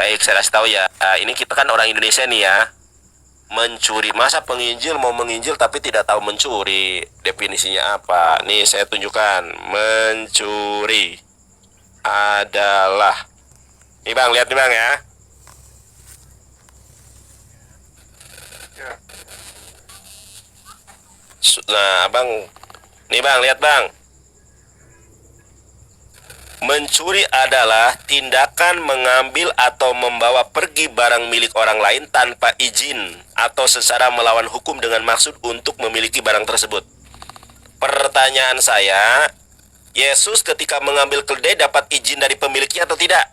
Baik, saya kasih tahu ya. Ini kita kan orang Indonesia nih ya. Mencuri, masa penginjil mau menginjil tapi tidak tahu mencuri? Definisinya apa? Nih saya tunjukkan. Mencuri adalah, nih bang, lihat nih bang ya. Ya. Nah bang, nih bang, lihat bang. Mencuri adalah tindakan mengambil atau membawa pergi barang milik orang lain tanpa izin atau secara melawan hukum dengan maksud untuk memiliki barang tersebut. Pertanyaan saya, Yesus ketika mengambil keledai dapat izin dari pemiliknya atau tidak?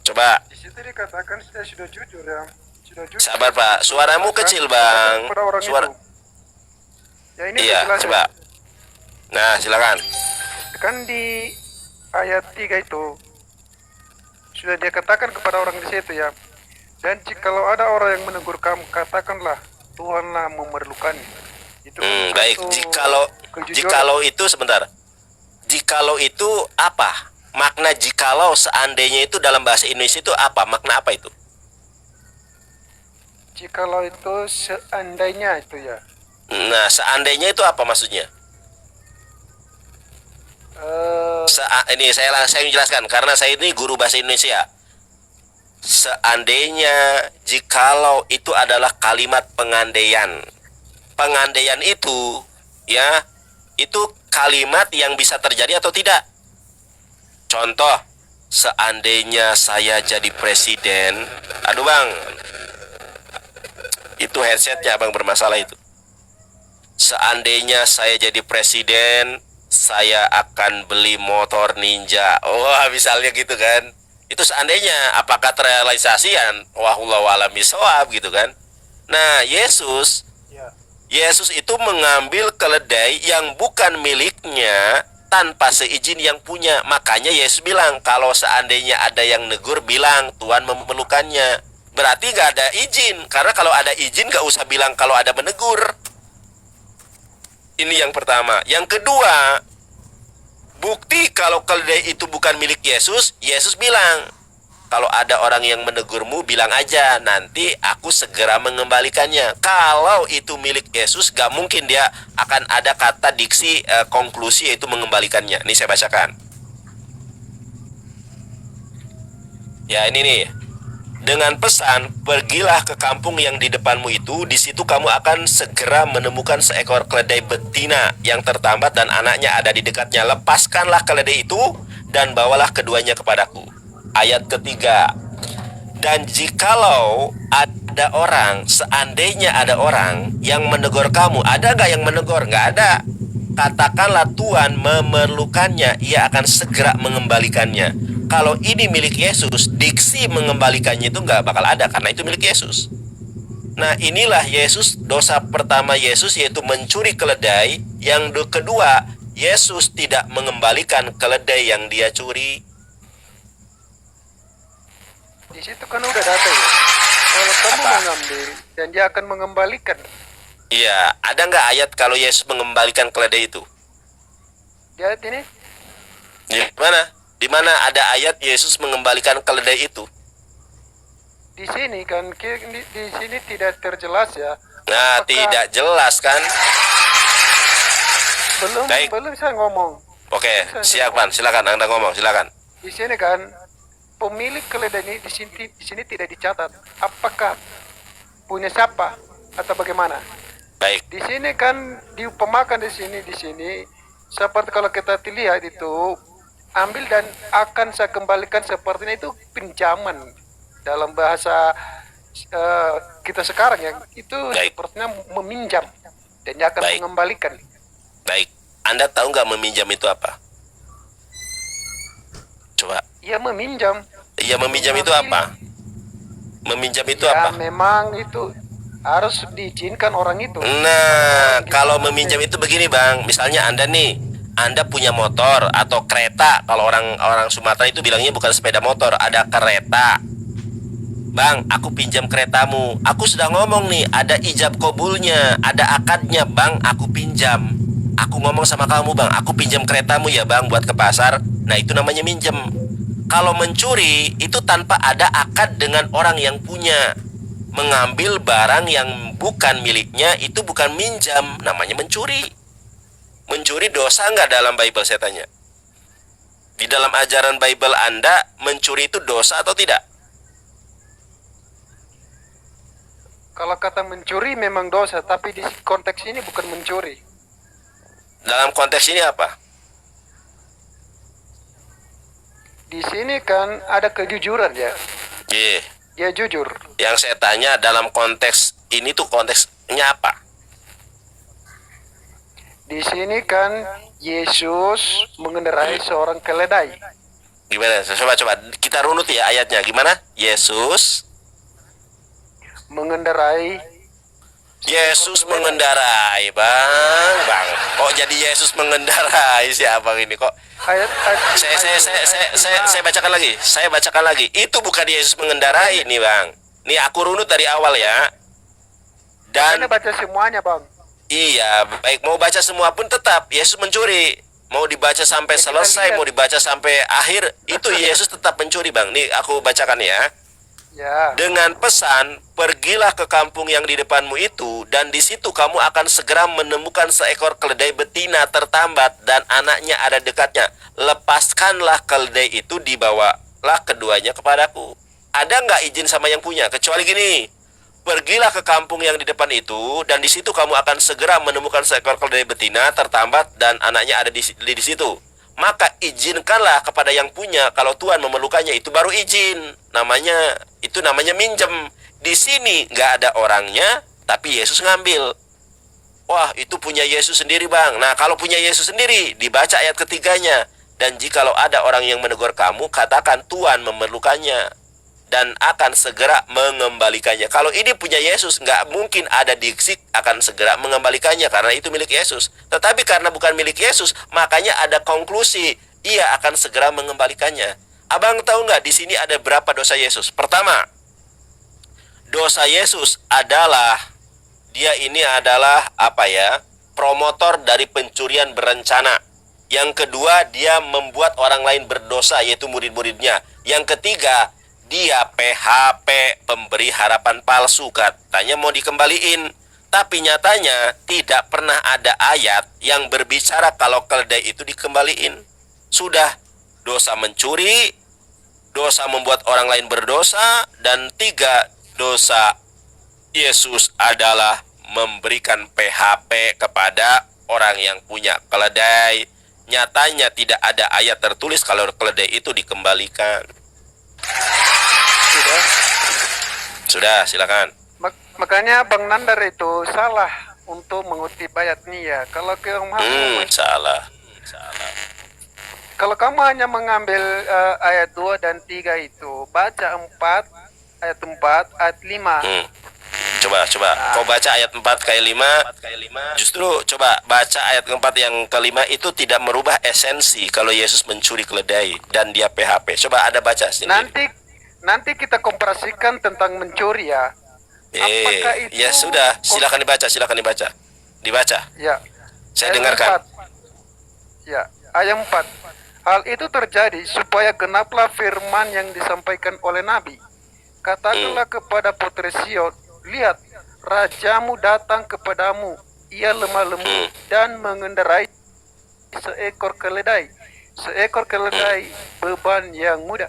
Coba. Di situ dikatakan saya sudah jujur ya. Sudah jujur. Sabar Pak, suaramu kecil bang. Kepada orang Suara. itu. Ya ini Iya, jelas, coba. Nah, silakan. kan di ayat 3 itu sudah dia katakan kepada orang di situ ya. Dan jikalau ada orang yang menegur kamu, katakanlah Tuhanlah memerlukannya. Itu Baik. Jikalau itu sebentar. Jikalau itu apa? Makna jikalau seandainya itu dalam bahasa Indonesia itu apa? Makna apa itu? Jikalau itu seandainya itu ya. Nah, seandainya itu apa maksudnya? Ini saya menjelaskan karena saya ini guru bahasa Indonesia. Seandainya, jikalau itu adalah kalimat pengandaian. Pengandaian itu ya, itu kalimat yang bisa terjadi atau tidak. Contoh, seandainya saya jadi presiden. Aduh bang, itu headsetnya abang bermasalah itu. Seandainya saya jadi presiden, saya akan beli motor ninja. Wah, misalnya gitu kan. Itu seandainya, apakah terrealisasian? Wallahu a'lam bishawab gitu kan. Nah, Yesus itu mengambil keledai yang bukan miliknya tanpa seizin yang punya. Makanya Yesus bilang, kalau seandainya ada yang negur, bilang Tuhan memerlukannya. Berarti gak ada izin. Karena kalau ada izin gak usah bilang kalau ada menegur. Ini yang pertama. Yang kedua, bukti kalau keledai itu bukan milik Yesus. Yesus bilang, kalau ada orang yang menegurmu, bilang aja, nanti aku segera mengembalikannya. Kalau itu milik Yesus, gak mungkin dia akan ada kata diksi konklusi yaitu mengembalikannya. Ini saya bacakan. Ya, ini nih. Dengan pesan, pergilah ke kampung yang di depanmu itu, di situ kamu akan segera menemukan seekor keledai betina yang tertambat dan anaknya ada di dekatnya. Lepaskanlah keledai itu dan bawalah keduanya kepadaku. Ayat ketiga. Dan jikalau ada orang, seandainya ada orang yang menegur kamu, ada gak yang menegur? Gak ada. Katakanlah Tuhan memerlukannya, ia akan segera mengembalikannya. Kalau ini milik Yesus, diksi mengembalikannya itu nggak bakal ada karena itu milik Yesus. Nah, inilah Yesus, dosa pertama Yesus yaitu mencuri keledai. Yang kedua, Yesus tidak mengembalikan keledai yang dia curi. Di situ kan udah data ya. Kalau kamu mengambil dan dia akan mengembalikan. Iya, ada nggak ayat kalau Yesus mengembalikan keledai itu? Di ayat ini? Di mana? Di mana ada ayat Yesus mengembalikan keledai itu? Di sini kan, di sini tidak terjelas ya. Nah, Apakah tidak jelas kan? Baik. belum saya ngomong. Oke, siap Pan, silakan Anda ngomong, silakan. Di sini kan pemilik keledai ini di sini tidak dicatat. Apakah punya siapa atau bagaimana? Baik. Di sini kan diupamakan di sini seperti kalau kita lihat itu ambil dan akan saya kembalikan sepertinya itu pinjaman dalam bahasa kita sekarang ya, itu Baik. sepertinya meminjam dan dia akan Baik. mengembalikan. Baik. Anda tahu nggak meminjam itu apa? Coba. Iya meminjam. Iya, meminjam itu apa? Meminjam itu Ya apa? memang itu harus diizinkan orang itu. Nah, kalau meminjam itu begini Bang, misalnya Anda punya motor atau kereta. Kalau orang Sumatera itu bilangnya bukan sepeda motor, ada kereta. Bang, aku pinjam keretamu. Aku sudah ngomong nih, ada ijab kabulnya, ada akadnya. Bang, aku pinjam. Aku ngomong sama kamu Bang, aku pinjam keretamu ya Bang buat ke pasar. Nah, itu namanya minjem. Kalau mencuri itu tanpa ada akad dengan orang yang punya. Mengambil barang yang bukan miliknya itu bukan minjam, namanya mencuri. Mencuri dosa nggak dalam Bible, saya tanya? Di dalam ajaran Bible Anda, mencuri itu dosa atau tidak? Kalau kata mencuri memang dosa, tapi di konteks ini bukan mencuri. Dalam konteks ini apa? Di sini kan ada kejujuran ya. Iya. Dia jujur. Yang saya tanya dalam konteks ini tuh konteksnya apa? Di sini kan Yesus mengendarai seorang keledai. Gimana? Coba kita runut ya ayatnya. Gimana? Yesus mengendarai, bang. Kok jadi Yesus mengendarai sih abang ini kok? Ayat Saya bacakan lagi. Saya bacakan lagi. Itu bukan Yesus mengendarai nih, Bang. Nih aku runut dari awal ya. Dan Anda baca semuanya, Bang. iya, baik mau baca semua pun tetap Yesus mencuri. Mau dibaca sampai selesai, mau dibaca sampai akhir, itu Yesus tetap mencuri, Bang. Nih aku bacakan ya. Ya. Dengan pesan, pergilah ke kampung yang di depanmu itu, dan di situ kamu akan segera menemukan seekor keledai betina tertambat dan anaknya ada dekatnya. Lepaskanlah keledai itu, dibawalah keduanya kepadaku. Ada nggak izin sama yang punya? Kecuali gini, pergilah ke kampung yang di depan itu, dan di situ kamu akan segera menemukan seekor keledai betina tertambat dan anaknya ada di situ. Maka izinkanlah kepada yang punya. Kalau Tuhan memerlukannya, itu baru izin. Itu namanya minjem. Di sini nggak ada orangnya, tapi Yesus ngambil. Wah, itu punya Yesus sendiri, Bang. Nah, kalau punya Yesus sendiri, dibaca ayat ketiganya. Dan jikalau ada orang yang menegur kamu, katakan Tuhan memerlukannya dan akan segera mengembalikannya. Kalau ini punya Yesus, nggak mungkin ada diksi akan segera mengembalikannya, karena itu milik Yesus. Tetapi karena bukan milik Yesus, makanya ada konklusi, ia akan segera mengembalikannya. Abang tahu nggak di sini ada berapa dosa Yesus? Pertama, dosa Yesus adalah dia ini adalah promotor dari pencurian berencana. Yang kedua, dia membuat orang lain berdosa, yaitu murid-muridnya. Yang ketiga, dia PHP, pemberi harapan palsu, katanya mau dikembaliin. Tapi nyatanya tidak pernah ada ayat yang berbicara kalau keledai itu dikembaliin. Sudah dosa mencuri, dosa membuat orang lain berdosa, dan 3, dosa Yesus adalah memberikan PHP kepada orang yang punya keledai. Nyatanya tidak ada ayat tertulis kalau keledai itu dikembalikan. Sudah, silakan. Makanya Bang Nandar itu salah untuk mengutip ayat ini ya. Kalau Salah. Kalau kamu hanya mengambil ayat 2 dan 3 itu, baca 4, ayat 4, ayat 5. Coba. Kau baca ayat 4 ke 5. Justru coba baca ayat 4 yang kelima, itu tidak merubah esensi kalau Yesus mencuri keledai dan dia PHP. Coba Anda baca sendiri. Nanti kita komparasikan tentang mencuri ya. Apakah itu ya sudah, silakan dibaca. Dibaca. Ya. Saya Ayat dengarkan. 4. Ya, ayat 4. Hal itu terjadi supaya genaplah firman yang disampaikan oleh Nabi. Katakanlah kepada putri Sion, lihat, rajamu datang kepadamu. Ia lemah lembut dan mengendarai seekor keledai. Seekor keledai beban yang mudah.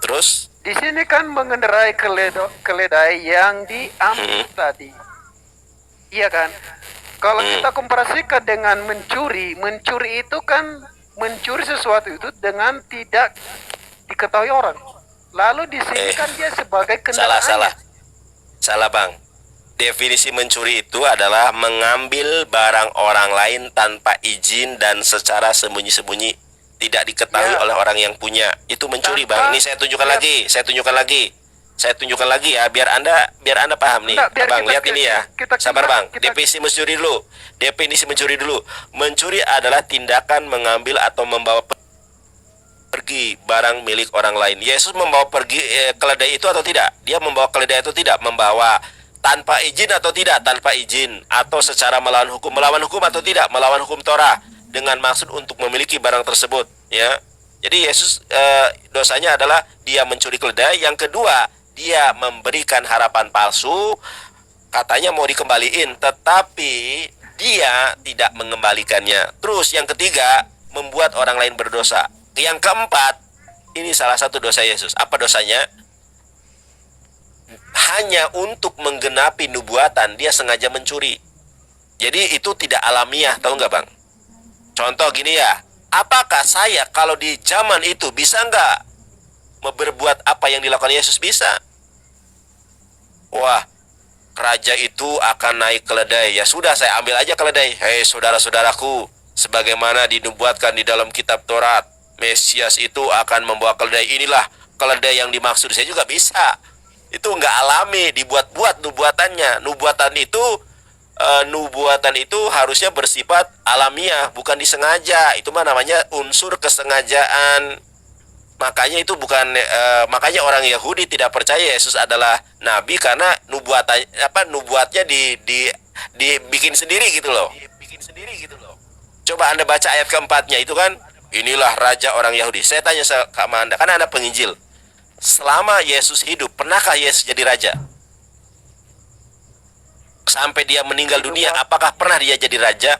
Terus? Di sini kan mengendarai keledai yang diambil tadi. Iya kan? Kalau kita komparasikan dengan mencuri itu kan mencuri sesuatu itu dengan tidak diketahui orang. Lalu di sini kan dia sebagai kendaraan. Salah, Bang. Definisi mencuri itu adalah mengambil barang orang lain tanpa izin dan secara sembunyi-sembunyi, tidak diketahui oleh orang yang punya. Itu mencuri, Bang. Ini saya tunjukkan lagi ya, biar anda paham nih. Bang, lihat ini ya. Sabar, Bang. Definisi mencuri dulu. Mencuri adalah tindakan mengambil atau membawa pergi barang milik orang lain. Yesus membawa pergi keledai itu atau tidak? Dia membawa keledai atau tidak? Membawa tanpa izin atau tidak? Tanpa izin. Atau secara melawan hukum atau tidak? Melawan hukum Torah, dengan maksud untuk memiliki barang tersebut, ya. Jadi Yesus dosanya adalah dia mencuri keledai. Yang kedua, dia memberikan harapan palsu, katanya mau dikembaliin, tetapi dia tidak mengembalikannya. Terus yang ketiga, membuat orang lain berdosa. Yang keempat, ini salah satu dosa Yesus. Apa dosanya? Hanya untuk menggenapi nubuatan, dia sengaja mencuri. Jadi itu tidak alamiah, tahu nggak bang? Contoh gini ya, apakah saya kalau di zaman itu bisa nggak berbuat apa yang dilakukan Yesus? Bisa. Wah, raja itu akan naik keledai. Ya sudah, saya ambil aja keledai. Hei saudara-saudaraku, sebagaimana dinubuatkan di dalam kitab Taurat, Mesias itu akan membawa keledai. Inilah keledai yang dimaksud. Saya juga bisa. Itu nggak alami, dibuat-buat nubuatannya. Nubuatan itu harusnya bersifat alamiah, bukan disengaja. Itu mah namanya unsur kesengajaan. Makanya itu bukan makanya orang Yahudi tidak percaya Yesus adalah nabi karena nubuatnya dibikin sendiri gitu loh. Coba Anda baca ayat keempatnya itu kan, inilah raja orang Yahudi. Saya tanya sama Anda, karena Anda penginjil. Selama Yesus hidup, pernahkah Yesus jadi raja? Sampai dia meninggal dunia, apakah pernah dia jadi raja?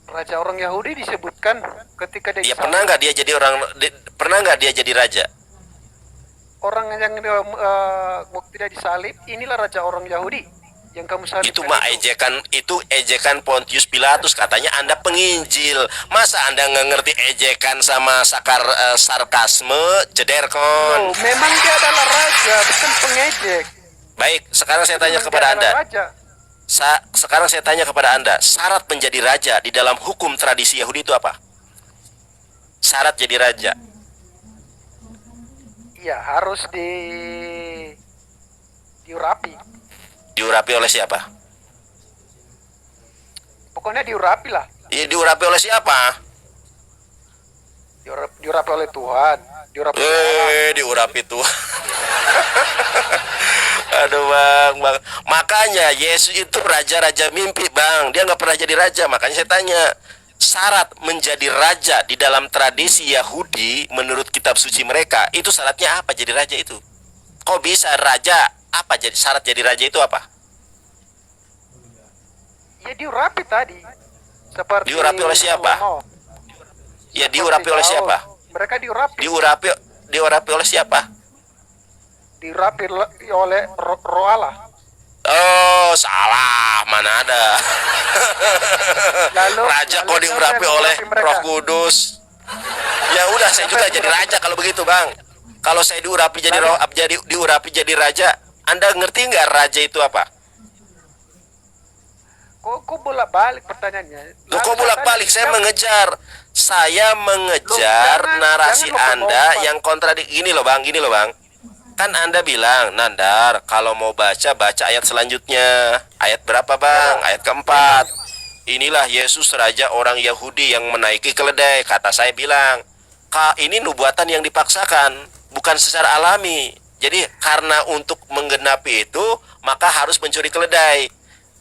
Raja orang Yahudi disebutkan ketika dia Ya pernah nggak dia jadi raja? orang yang tidak disalib, inilah raja orang Yahudi yang kamu salibkan. Itu mah ejekan Pontius Pilatus, katanya Anda penginjil. Masa Anda nggak ngerti ejekan sama sarkasme, cederkon? Oh, memang dia adalah raja, bukan pengejek. Baik, sekarang saya tanya kepada Anda. Sekarang saya tanya kepada Anda, syarat menjadi raja di dalam hukum tradisi Yahudi itu apa? Syarat jadi raja. Iya, harus diurapi. Diurapi oleh siapa? Pokoknya diurapi lah. Ya, diurapi oleh siapa? Diurapi oleh Tuhan. Diurapi Tuhan. Aduh bang. Makanya Yesus itu raja-raja mimpi bang. Dia nggak pernah jadi raja. Makanya saya tanya, syarat menjadi raja di dalam tradisi Yahudi menurut kitab suci mereka, itu syaratnya apa jadi raja itu? Kok bisa raja? Apa jadi syarat jadi raja itu apa? Ya diurapi tadi. Seperti diurapi oleh siapa? Ya diurapi oleh siapa? Mereka diurapi. Diurapi oleh siapa? Diurapi oleh roh Allah. Oh, salah, mana ada. Raja kok diurapi oleh Roh Kudus. Ya udah, saya juga jadi raja kalau begitu, Bang. Kalau saya diurapi jadi raja, Anda ngerti nggak raja itu apa? Kok bolak-balik pertanyaannya? Kok bolak-balik? Saya mengejar narasi Anda yang kontradik. Gini loh, Bang. Kan Anda bilang, Nandar, kalau mau baca ayat selanjutnya. Ayat berapa bang? Ayat keempat. Inilah Yesus raja orang Yahudi yang menaiki keledai. Kata saya bilang, ini nubuatan yang dipaksakan, bukan secara alami. Jadi karena untuk menggenapi itu, maka harus mencuri keledai.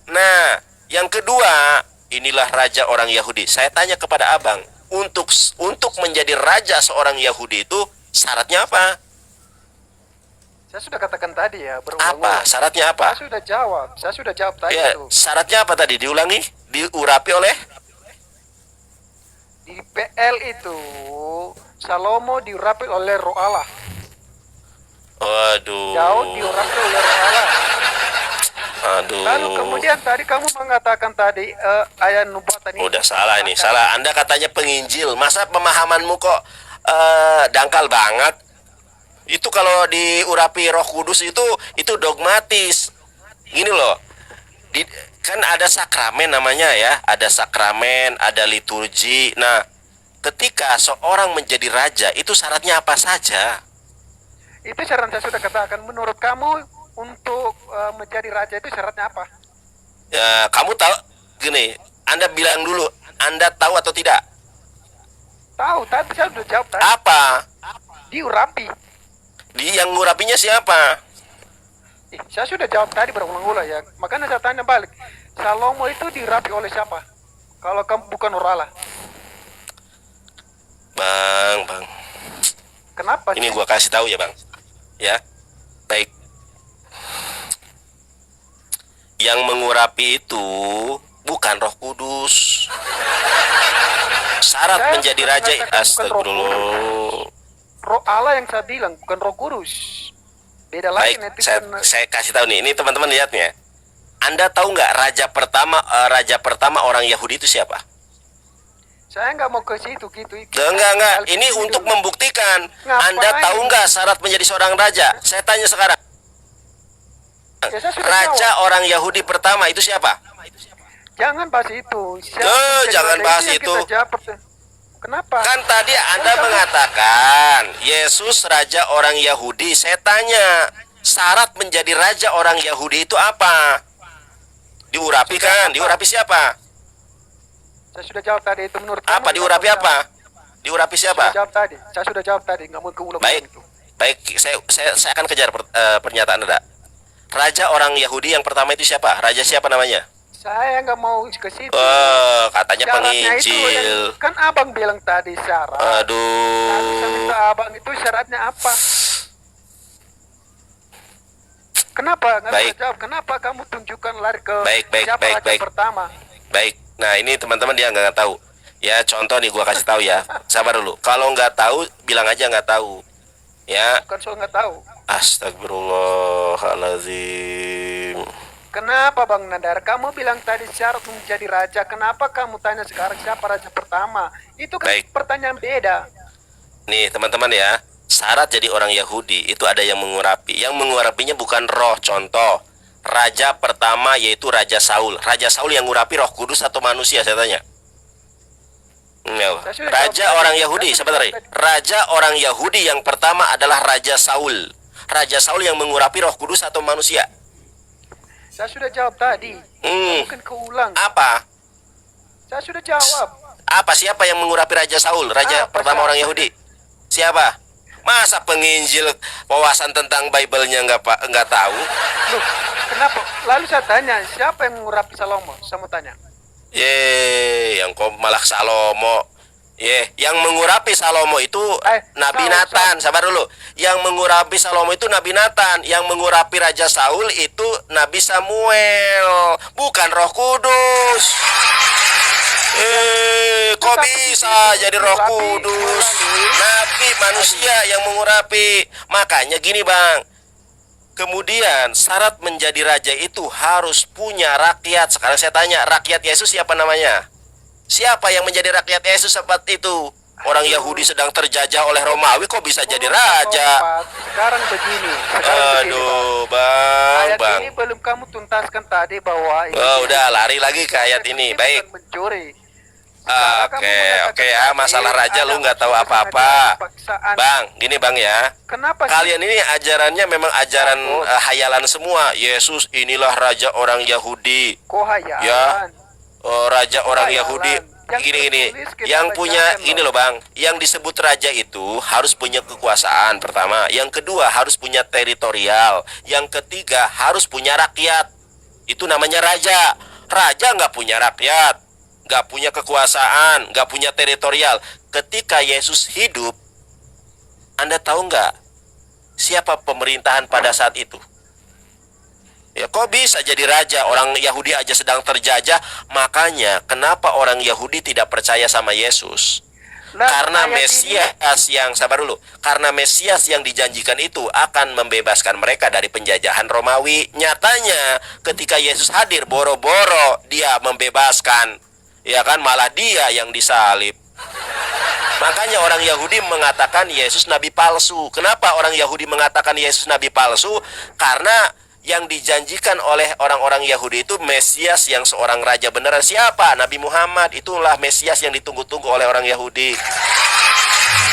Nah, yang kedua, inilah raja orang Yahudi. Saya tanya kepada abang, untuk menjadi raja seorang Yahudi itu syaratnya apa? Saya sudah katakan tadi ya, Apa? Syaratnya apa? Saya sudah jawab tadi Ya, itu. syaratnya apa tadi? Diulangi? Diurapi oleh? Di PL itu, Salomo diurapi oleh roh Allah. Waduh. Daud diurapi oleh roh Allah. Aduh. Lalu kemudian tadi kamu mengatakan tadi ayat nubuatan ini. Udah salah ini, salah. Anda katanya penginjil. Masa pemahamanmu kok dangkal banget? Itu kalau diurapi Roh Kudus itu dogmatis. Gini loh. Kan ada sakramen namanya ya, ada sakramen, ada liturgi. Nah, ketika seorang menjadi raja, itu syaratnya apa saja? Itu syarat saya sudah katakan. Menurut kamu untuk menjadi raja itu syaratnya apa? Ya, kamu tahu gini, Anda bilang dulu, Anda tahu atau tidak? Tahu, tadi saya sudah jawab tadi. Apa? Diurapi. Yang ngurapinya siapa? Saya sudah jawab tadi berulang-ulang ya. Makanya saya tanya balik. Salomo itu diurapi oleh siapa? Kalau kamu bukan roh Allah. Bang. Kenapa Ini sih? gua kasih tahu ya, Bang. Ya. Baik. Yang mengurapi itu bukan Roh Kudus. Syarat Saya menjadi bukan raja, mengatakan bukan Roh astagfirullah. Roh Allah yang saya bilang, bukan Roh Kudus. Beda lagi Baik, nanti saya, kan. saya kasih tahu nih. Ini teman-teman lihatnya. Anda tahu nggak raja pertama orang Yahudi itu siapa? Saya nggak mau ke situ gitu. Enggak. Ini untuk membuktikan. Ngapain? Anda tahu nggak syarat menjadi seorang raja? Saya tanya sekarang. Ya, saya sudah Raja jawab. orang Yahudi pertama itu siapa? Jangan bahas itu. Jangan bahas yang itu. kita jawab. Kenapa? Kan tadi Anda mengatakan Yesus raja orang Yahudi. Saya tanya, syarat menjadi raja orang Yahudi itu apa? Diurapi kan? Diurapi siapa? Saya sudah jawab tadi itu menurut Apa kamu, diurapi kenapa? apa? Diurapi siapa? Saya sudah jawab tadi, nggak mau keulang Baik. itu. Baik, saya akan kejar pernyataan Anda. Raja orang Yahudi yang pertama itu siapa? Raja siapa namanya? Saya nggak mau ke situ. Katanya Syaratnya itu penginjil. kan abang bilang tadi syarat. Tadi saya minta Aduh. abang itu syaratnya apa? Kenapa? Nggak Baik. bisa jawab. Kenapa kamu tunjukkan lari ke Baik. siapa raja pertama? Baik. Nah, ini teman-teman dia nggak tahu. Ya, contoh nih gua kasih tahu ya. Sabar dulu. Kalau nggak tahu, bilang aja nggak tahu. Ya. Bukan soal nggak tahu. Astagfirullahaladzim. Kenapa Bang Nadar? Kamu bilang tadi syarat menjadi raja. Kenapa kamu tanya sekarang siapa raja pertama? Itu kan Baik. pertanyaan beda. Nih, teman-teman ya. Syarat jadi orang Yahudi itu ada yang mengurapi. Yang mengurapinya bukan roh. Contoh, raja pertama yaitu Raja Saul. Raja Saul yang ngurapi Roh Kudus atau manusia, saya tanya. Saya sudah Raja jawab orang tadi. Yahudi, Saya sudah sebentar. jawab tadi. Raja orang Yahudi yang pertama adalah Raja Saul. Raja Saul yang mengurapi Roh Kudus atau manusia. Saya sudah jawab tadi. Mungkin keulang. Apa? Saya sudah jawab. Apa siapa yang mengurapi Raja Saul? Raja Apa pertama siapa? orang Yahudi. Siapa? Masa penginjil wawasan tentang Bible-nya nggak tahu? Loh, kenapa? Lalu saya tanya, siapa yang mengurapi Salomo? Saya mau tanya. Yang kok malah Salomo. Yang mengurapi Salomo itu Nabi Nathan. Sabar dulu. Yang mengurapi Salomo itu Nabi Nathan. Yang mengurapi Raja Saul itu Nabi Samuel, bukan Roh Kudus. Kok bisa jadi Roh Kudus? Nabi manusia yang mengurapi. Makanya gini, Bang. Kemudian syarat menjadi raja itu harus punya rakyat. Sekarang saya tanya, rakyat Yesus siapa namanya? Siapa yang menjadi rakyat Yesus saat itu? Orang Yahudi sedang terjajah oleh Romawi, kok bisa jadi raja? Sekarang begini. Aduh, Bang, Ayat Bang. ini belum kamu tuntaskan tadi bahwa ini Oh, udah lari lagi ke ayat ini. Baik. bukan mencuri. Sekarang kamu Oke, mengatakan ya. tadi Masalah raja lu ada nggak tahu unsur apa-apa. paksaan. Bang, gini Bang ya. Kenapa sih? Kalian ini ajarannya memang ajaran hayalan semua. Yesus inilah raja orang Yahudi. Kok hayalan? Ya. Raja orang Hayalan. Yahudi. Yang Gini-gini. tertulis kita Yang punya bacakan, ini loh Bang. Yang disebut raja itu harus punya kekuasaan pertama. Yang kedua harus punya teritorial. Yang ketiga harus punya rakyat. Itu namanya raja. Raja nggak punya rakyat, nggak punya kekuasaan, nggak punya teritorial. Ketika Yesus hidup, Anda tahu nggak siapa pemerintahan pada saat itu? Ya, kok bisa jadi raja? Orang Yahudi aja sedang terjajah. Makanya kenapa orang Yahudi tidak percaya sama Yesus? Karena Mesias yang, sabar dulu, karena Mesias yang dijanjikan itu akan membebaskan mereka dari penjajahan Romawi. Nyatanya ketika Yesus hadir, boro-boro dia membebaskan, ya kan, malah dia yang disalib. Makanya orang Yahudi mengatakan Yesus nabi palsu. Kenapa orang Yahudi mengatakan Yesus nabi palsu? Karena yang dijanjikan oleh orang-orang Yahudi itu Mesias yang seorang raja beneran. Siapa? Nabi Muhammad. Itulah Mesias yang ditunggu-tunggu oleh orang Yahudi.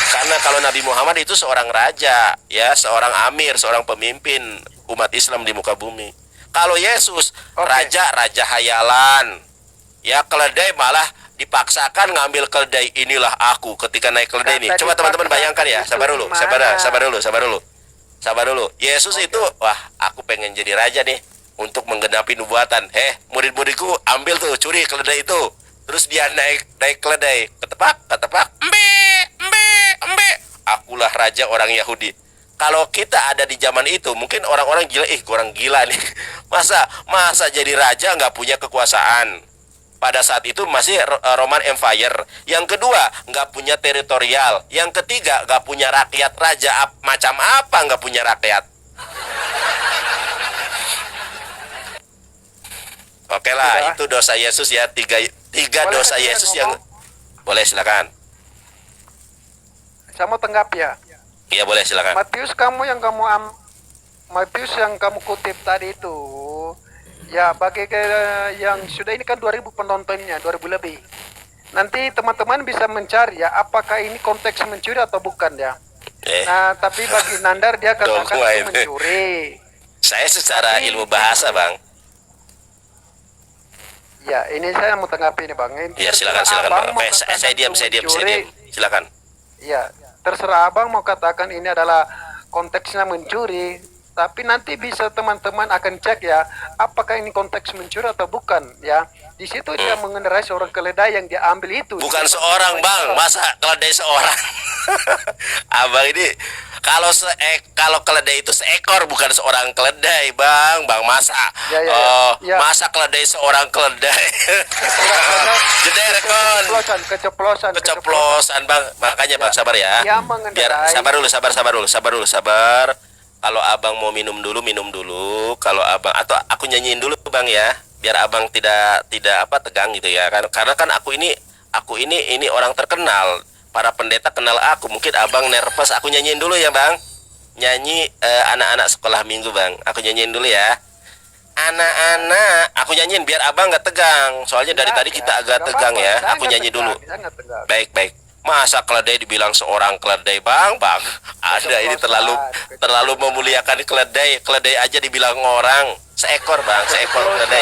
Karena kalau Nabi Muhammad itu seorang raja, ya, seorang amir, seorang pemimpin umat Islam di muka bumi. Kalau Yesus raja hayalan. Ya, keledai malah dipaksakan ngambil keledai. Inilah aku ketika naik keledai ini. Coba teman-teman bayangkan ya. Sabar dulu. Yesus itu, wah, aku pengen jadi raja nih untuk menggenapi nubuatan. Murid-muridku ambil tuh, curi keledai itu. Terus dia naik keledai, ketepak, mbe, raja orang Yahudi. Kalau kita ada di zaman itu, mungkin orang-orang gila, orang gila nih. Masa jadi raja nggak punya kekuasaan. Pada saat itu masih Roman Empire. Yang kedua, nggak punya teritorial. Yang ketiga, nggak punya rakyat. Raja macam apa nggak punya rakyat? Oke lah, itu dosa Yesus ya. Tiga Boleh dosa saya Yesus ngomong? yang boleh, silakan. Saya mau tanggap ya. Iya boleh, silakan. Matius Matius yang kamu kutip tadi itu, ya bagi yang sudah ini kan 2000 penontonnya, 2000 lebih. Nanti teman-teman bisa mencari ya apakah ini konteks mencuri atau bukan ya. Nah, tapi bagi Nandar dia katakan itu mencuri. Saya secara ilmu bahasa, Bang. Ya, ini saya mau tanggapi ini, Bang. Ya, silakan Bang. Saya diam. Silakan. Ya, terserah Abang mau katakan ini adalah konteksnya mencuri, tapi nanti bisa teman-teman akan cek ya, apakah ini konteks mencuri atau bukan ya. Di situ dia mengendarai seorang keledai yang dia ambil itu. Bukan seorang, Bang. Masa keledai seorang? Abang ini kalau keledai itu seekor, bukan seorang keledai, Bang. Masa? Ya. Masa keledai seorang keledai? Jeder kon. Keceplosan, Bang. Makanya, Bang, sabar ya. Biar sabar dulu. Kalau Abang mau minum dulu. Kalau Abang atau aku nyanyiin dulu, Bang ya. Biar Abang tidak tegang gitu ya kan. Karena kan aku ini orang terkenal. Para pendeta kenal aku. Mungkin Abang nervous. Aku nyanyiin dulu ya, Bang. Nyanyi anak-anak sekolah minggu, Bang. Aku nyanyiin dulu ya. Anak-anak, aku nyanyiin biar Abang nggak tegang. Soalnya dari tadi kita agak tegang ya. Aku nyanyi dulu. Baik. Masa keledai dibilang seorang keledai, Bang? Ada, ini terlalu memuliakan keledai. Keledai aja dibilang orang. Seekor, Bang. Seekor keledai.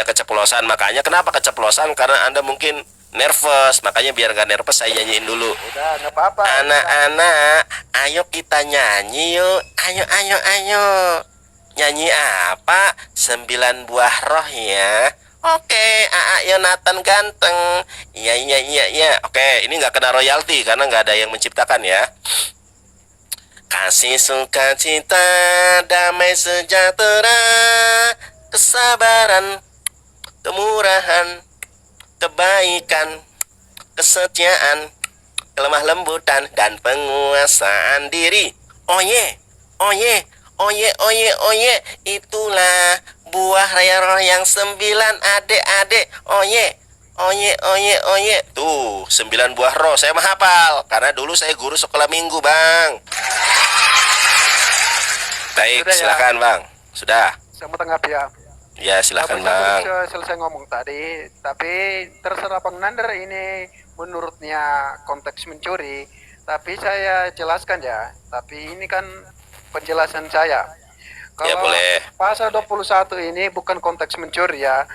Keceplosan. Makanya kenapa keceplosan? Karena Anda mungkin nervous, makanya biar nggak nervous saya nyanyiin dulu. Udah, nggak apa-apa. Anak-anak, ayo kita nyanyi yuk. Ayo. Nyanyi apa? 9 buah roh ya. Oke, Yonatan ganteng. Iya. Oke, ini nggak kena royalti karena nggak ada yang menciptakan ya. Kasih sukacita, damai sejahtera, kesabaran, kemurahan, kebaikan, kesetiaan, kelemah lembutan, dan penguasaan diri. Oye, itulah buah raya roh yang 9 adik-adik. Oye. Tuh, 9 buah roh. Saya menghafal karena dulu saya guru sekolah minggu, Bang. Baik, Sudah, silakan, Bang. Sudah. Saya mau tanggap ya. Ya, silakan, Saya Bang. selesai ngomong tadi, tapi terserah Bang Nandar ini menurutnya konteks mencuri, tapi saya jelaskan ya. Tapi ini kan penjelasan saya. Ya, Kalau boleh. pasal 21 ini bukan konteks mencuri ya.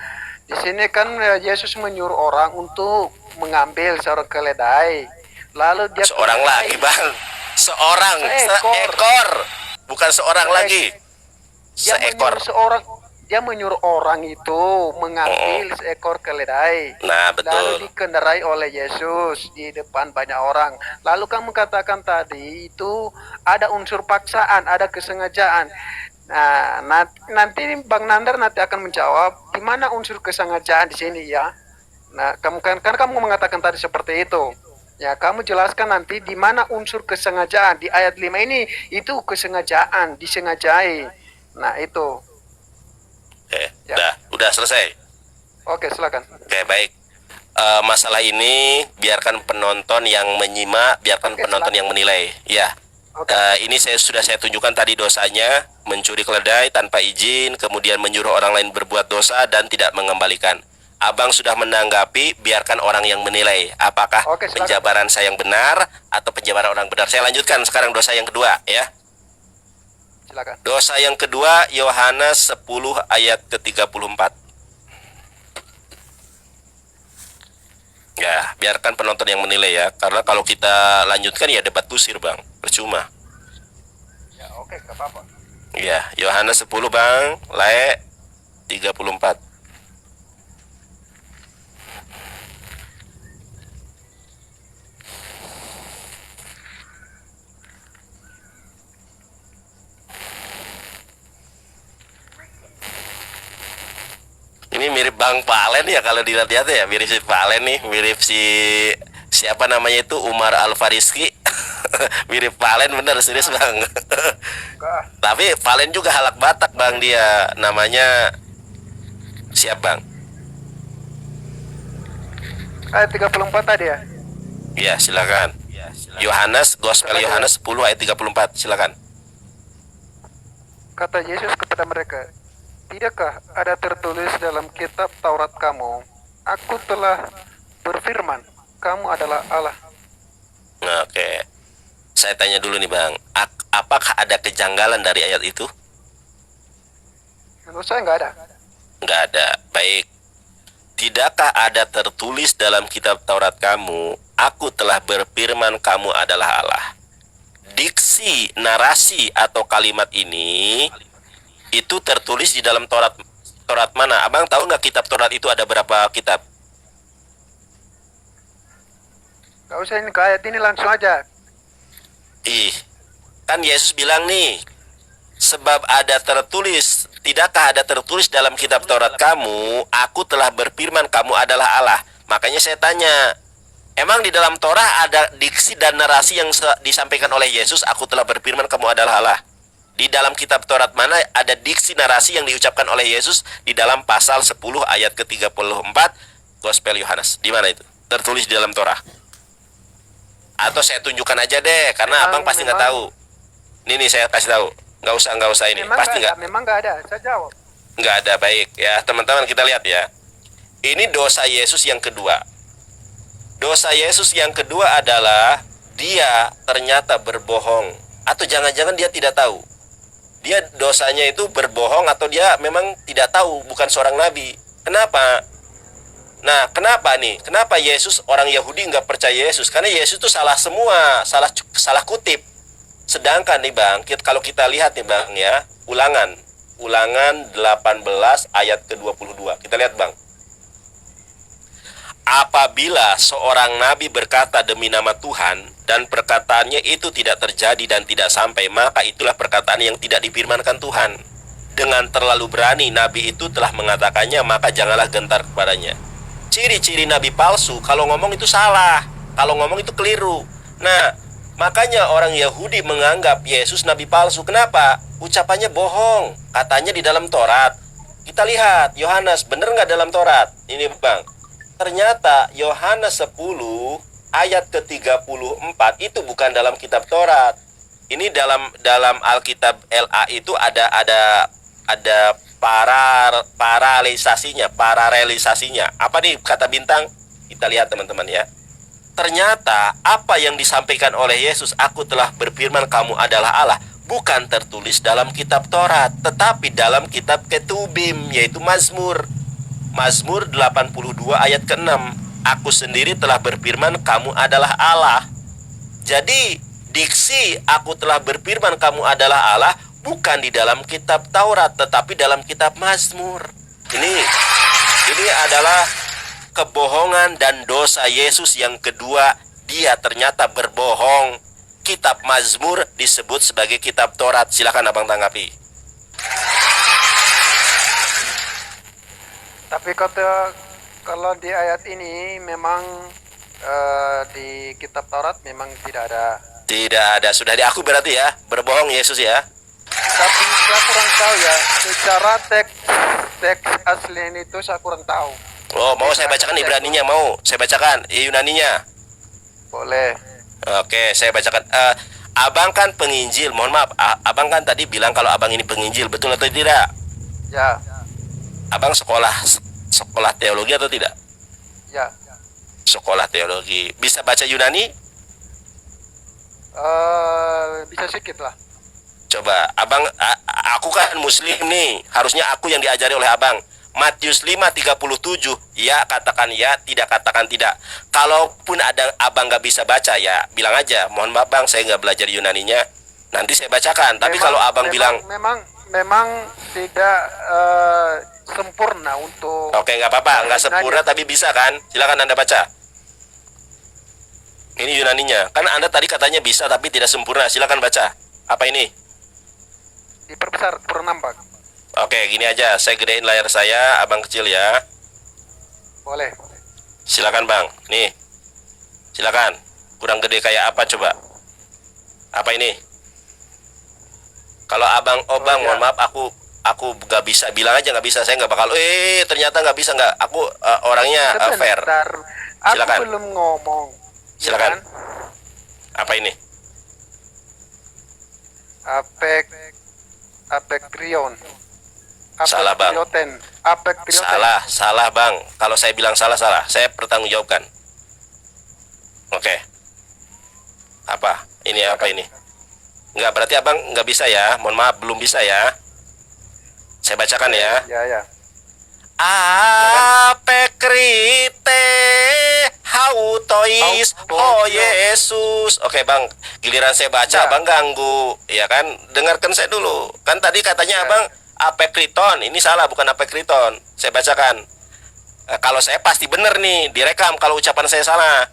Di sini kan Yesus menyuruh orang untuk mengambil seorang keledai. Lalu dia Seorang lagi, Bang. Seekor. Bukan seorang lagi. Seekor. Dia menyuruh orang itu mengambil seekor keledai. Nah, betul. Lalu dikendarai oleh Yesus di depan banyak orang. Lalu kamu katakan tadi itu ada unsur paksaan, ada kesengajaan. Nah, nanti Bang Nandar nanti akan menjawab di mana unsur kesengajaan di sini ya. Nah, karena kamu mengatakan tadi seperti itu. Ya, kamu jelaskan nanti di mana unsur kesengajaan di ayat 5 ini, itu kesengajaan, disengajai. Nah, itu. Ya. Udah selesai. Oke, silakan. Oke, baik. Masalah ini biarkan penonton yang menyimak, biarkan penonton yang menilai. Ya. Ini sudah saya tunjukkan tadi dosanya, mencuri keledai tanpa izin, kemudian menyuruh orang lain berbuat dosa dan tidak mengembalikan. Abang sudah menanggapi, biarkan orang yang menilai apakah penjabaran saya yang benar atau penjabaran orang benar. Saya lanjutkan sekarang dosa yang kedua ya. Silakan. Dosa yang kedua, Yohanes 10 ayat ke-34. Ya, biarkan penonton yang menilai ya. Karena kalau kita lanjutkan ya debat kusir, Bang. Percuma. Ya, oke, gak apa-apa. Ya, Yohanes 10, Bang. Lae 34. mirip Bang Palen ya kalau dilihat-lihat ya, mirip si Palen nih, mirip si siapa namanya itu Umar Al-Fariski. Mirip Palen bener, serius Bang. Enggak. Tapi Palen juga halak Batak Bang, dia namanya siap Bang? Ayat 34 tadi ya. Ya silakan. Yohanes, Gospel Yohanes 10 ayat 34, silakan. Kata Yesus kepada mereka, tidakkah ada tertulis dalam kitab Taurat kamu, aku telah berfirman, kamu adalah Allah. Oke. Saya tanya dulu nih Bang, apakah ada kejanggalan dari ayat itu? Menurut saya nggak ada. Nggak ada. Baik. Tidakkah ada tertulis dalam kitab Taurat kamu, aku telah berfirman kamu adalah Allah. Diksi, narasi atau kalimat ini itu tertulis di dalam Taurat. Taurat mana? Abang tahu nggak kitab Taurat itu ada berapa kitab? Gak usah ini ke ayat ini, langsung aja. Ih, kan Yesus bilang nih, sebab ada tertulis, tidakkah ada tertulis dalam kitab Taurat kamu, aku telah berfirman kamu adalah Allah. Makanya saya tanya, emang di dalam Torah ada diksi dan narasi yang disampaikan oleh Yesus, aku telah berfirman kamu adalah Allah? Di dalam kitab Taurat mana ada diksi narasi yang diucapkan oleh Yesus di dalam pasal 10 ayat ke-34 Gospel Yohanes? Di mana itu? Tertulis di dalam Torah. Atau saya tunjukkan aja deh, karena abang pasti nggak tahu. Ini saya kasih tahu. Nggak usah ini. Pasti nggak. Memang nggak ada. Saya jawab. Nggak ada, baik ya teman-teman, kita lihat ya. Ini dosa Yesus yang kedua. Dosa Yesus yang kedua adalah dia ternyata berbohong, atau jangan-jangan dia tidak tahu. Dia dosanya itu berbohong, atau dia memang tidak tahu, bukan seorang nabi. Kenapa? Nah, kenapa nih? Kenapa Yesus, orang Yahudi nggak percaya Yesus? Karena Yesus itu salah semua, salah kutip. Sedangkan nih Bang, kalau kita lihat nih Bang ya, Ulangan 18 ayat ke-22. Kita lihat Bang. Apabila seorang nabi berkata demi nama Tuhan dan perkataannya itu tidak terjadi dan tidak sampai, maka itulah perkataan yang tidak difirmankan Tuhan. Dengan terlalu berani nabi itu telah mengatakannya, maka janganlah gentar kepadanya. Ciri-ciri nabi palsu, kalau ngomong itu salah, kalau ngomong itu keliru. Nah, makanya orang Yahudi menganggap Yesus nabi palsu. Kenapa? Ucapannya bohong, katanya di dalam Taurat. Kita lihat Yohanes, bener nggak dalam Taurat? Ini Bang, ternyata Yohanes 10 ayat ke-34 itu bukan dalam kitab Taurat. Ini dalam Alkitab LA itu ada paralelisasinya. Apa nih kata bintang? Kita lihat teman-teman ya. Ternyata apa yang disampaikan oleh Yesus, aku telah berfirman kamu adalah Allah, bukan tertulis dalam kitab Taurat, tetapi dalam kitab Ketubim, yaitu Mazmur. Mazmur 82 ayat ke-6. Aku sendiri telah berfirman kamu adalah Allah. Jadi diksi aku telah berfirman kamu adalah Allah bukan di dalam kitab Taurat, tetapi dalam kitab Mazmur. Ini adalah kebohongan dan dosa Yesus yang kedua. Dia ternyata berbohong. Kitab Mazmur disebut sebagai kitab Taurat. Silakan abang tanggapi. Tapi kalau di ayat ini memang di kitab Taurat memang tidak ada. Tidak ada. Sudah diakui berarti ya, berbohong Yesus ya. Tapi saya kurang tahu ya, secara teks asli itu saya kurang tahu. Oh, mau saya bacakan Ibraninya? Mau saya bacakan Yunaninya? Boleh. Oke, saya bacakan. Abang kan penginjil, mohon maaf. Abang kan tadi bilang kalau abang ini penginjil, betul atau tidak? Ya. Abang sekolah teologi atau tidak? Ya. Sekolah teologi. Bisa baca Yunani? Bisa sedikit lah. Coba, abang, aku kan muslim nih, harusnya aku yang diajari oleh abang. Matius 5:37, ya katakan ya, tidak katakan tidak. Kalaupun ada abang nggak bisa baca ya, bilang aja, mohon maaf bang, saya nggak belajar Yunaninya, nanti saya bacakan. Tapi kalau abang bilang memang tidak sempurna untuk. oke, nggak apa-apa, nggak sempurna tapi bisa kan? Silakan Anda baca. Ini Yunaninya, kan Anda tadi katanya bisa tapi tidak sempurna. Silakan baca. Apa ini? Diperbesar, kurang nampak. Oke, gini aja, saya gedein layar saya, abang kecil ya. Boleh. Silakan bang, nih, silakan. Kurang gede kayak apa coba? Apa ini? Kalau abang, oh bang, mohon maaf, aku nggak bisa, bilang aja nggak bisa, saya nggak bakal. Ternyata nggak bisa, nggak. Aku orangnya fair. Sebentar, aku Silakan. belum ngomong. Silakan. Ya kan? Apa ini? Apek Trion. Salah, Bang. Apek Trioten. Salah bang. Kalau saya bilang salah. Saya pertanggungjawabkan. Oke. Apa? Ini apa ini? Nggak, berarti abang nggak bisa ya. Mohon maaf, belum bisa ya. Saya bacakan ya. Ya. Apekrite hautois ho Yesus. Oke bang, giliran saya baca Ya. abang ganggu, ya kan? Dengarkan saya dulu. Kan tadi katanya Ya. abang apekriton, ini salah, bukan apekriton. Saya bacakan. Kalau saya pasti benar nih, direkam kalau ucapan saya salah.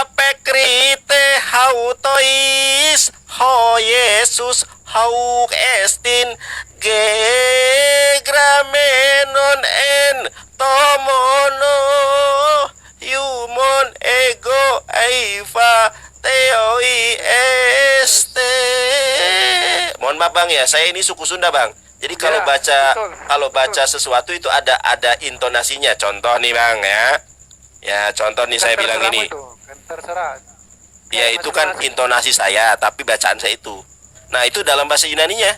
Apekrite hautois ho Yesus hauk estin gegramenon en tomono humon ego aifa teoi este. Mohon maaf bang ya, saya ini suku Sunda bang. Jadi kalau Ya, baca sesuatu itu ada intonasinya. Contoh nih bang ya. Ya contoh nih saya bilang ini. Terserah. Ya itu kan intonasi saya, tapi bacaan saya itu. Nah itu dalam bahasa Yunaninya.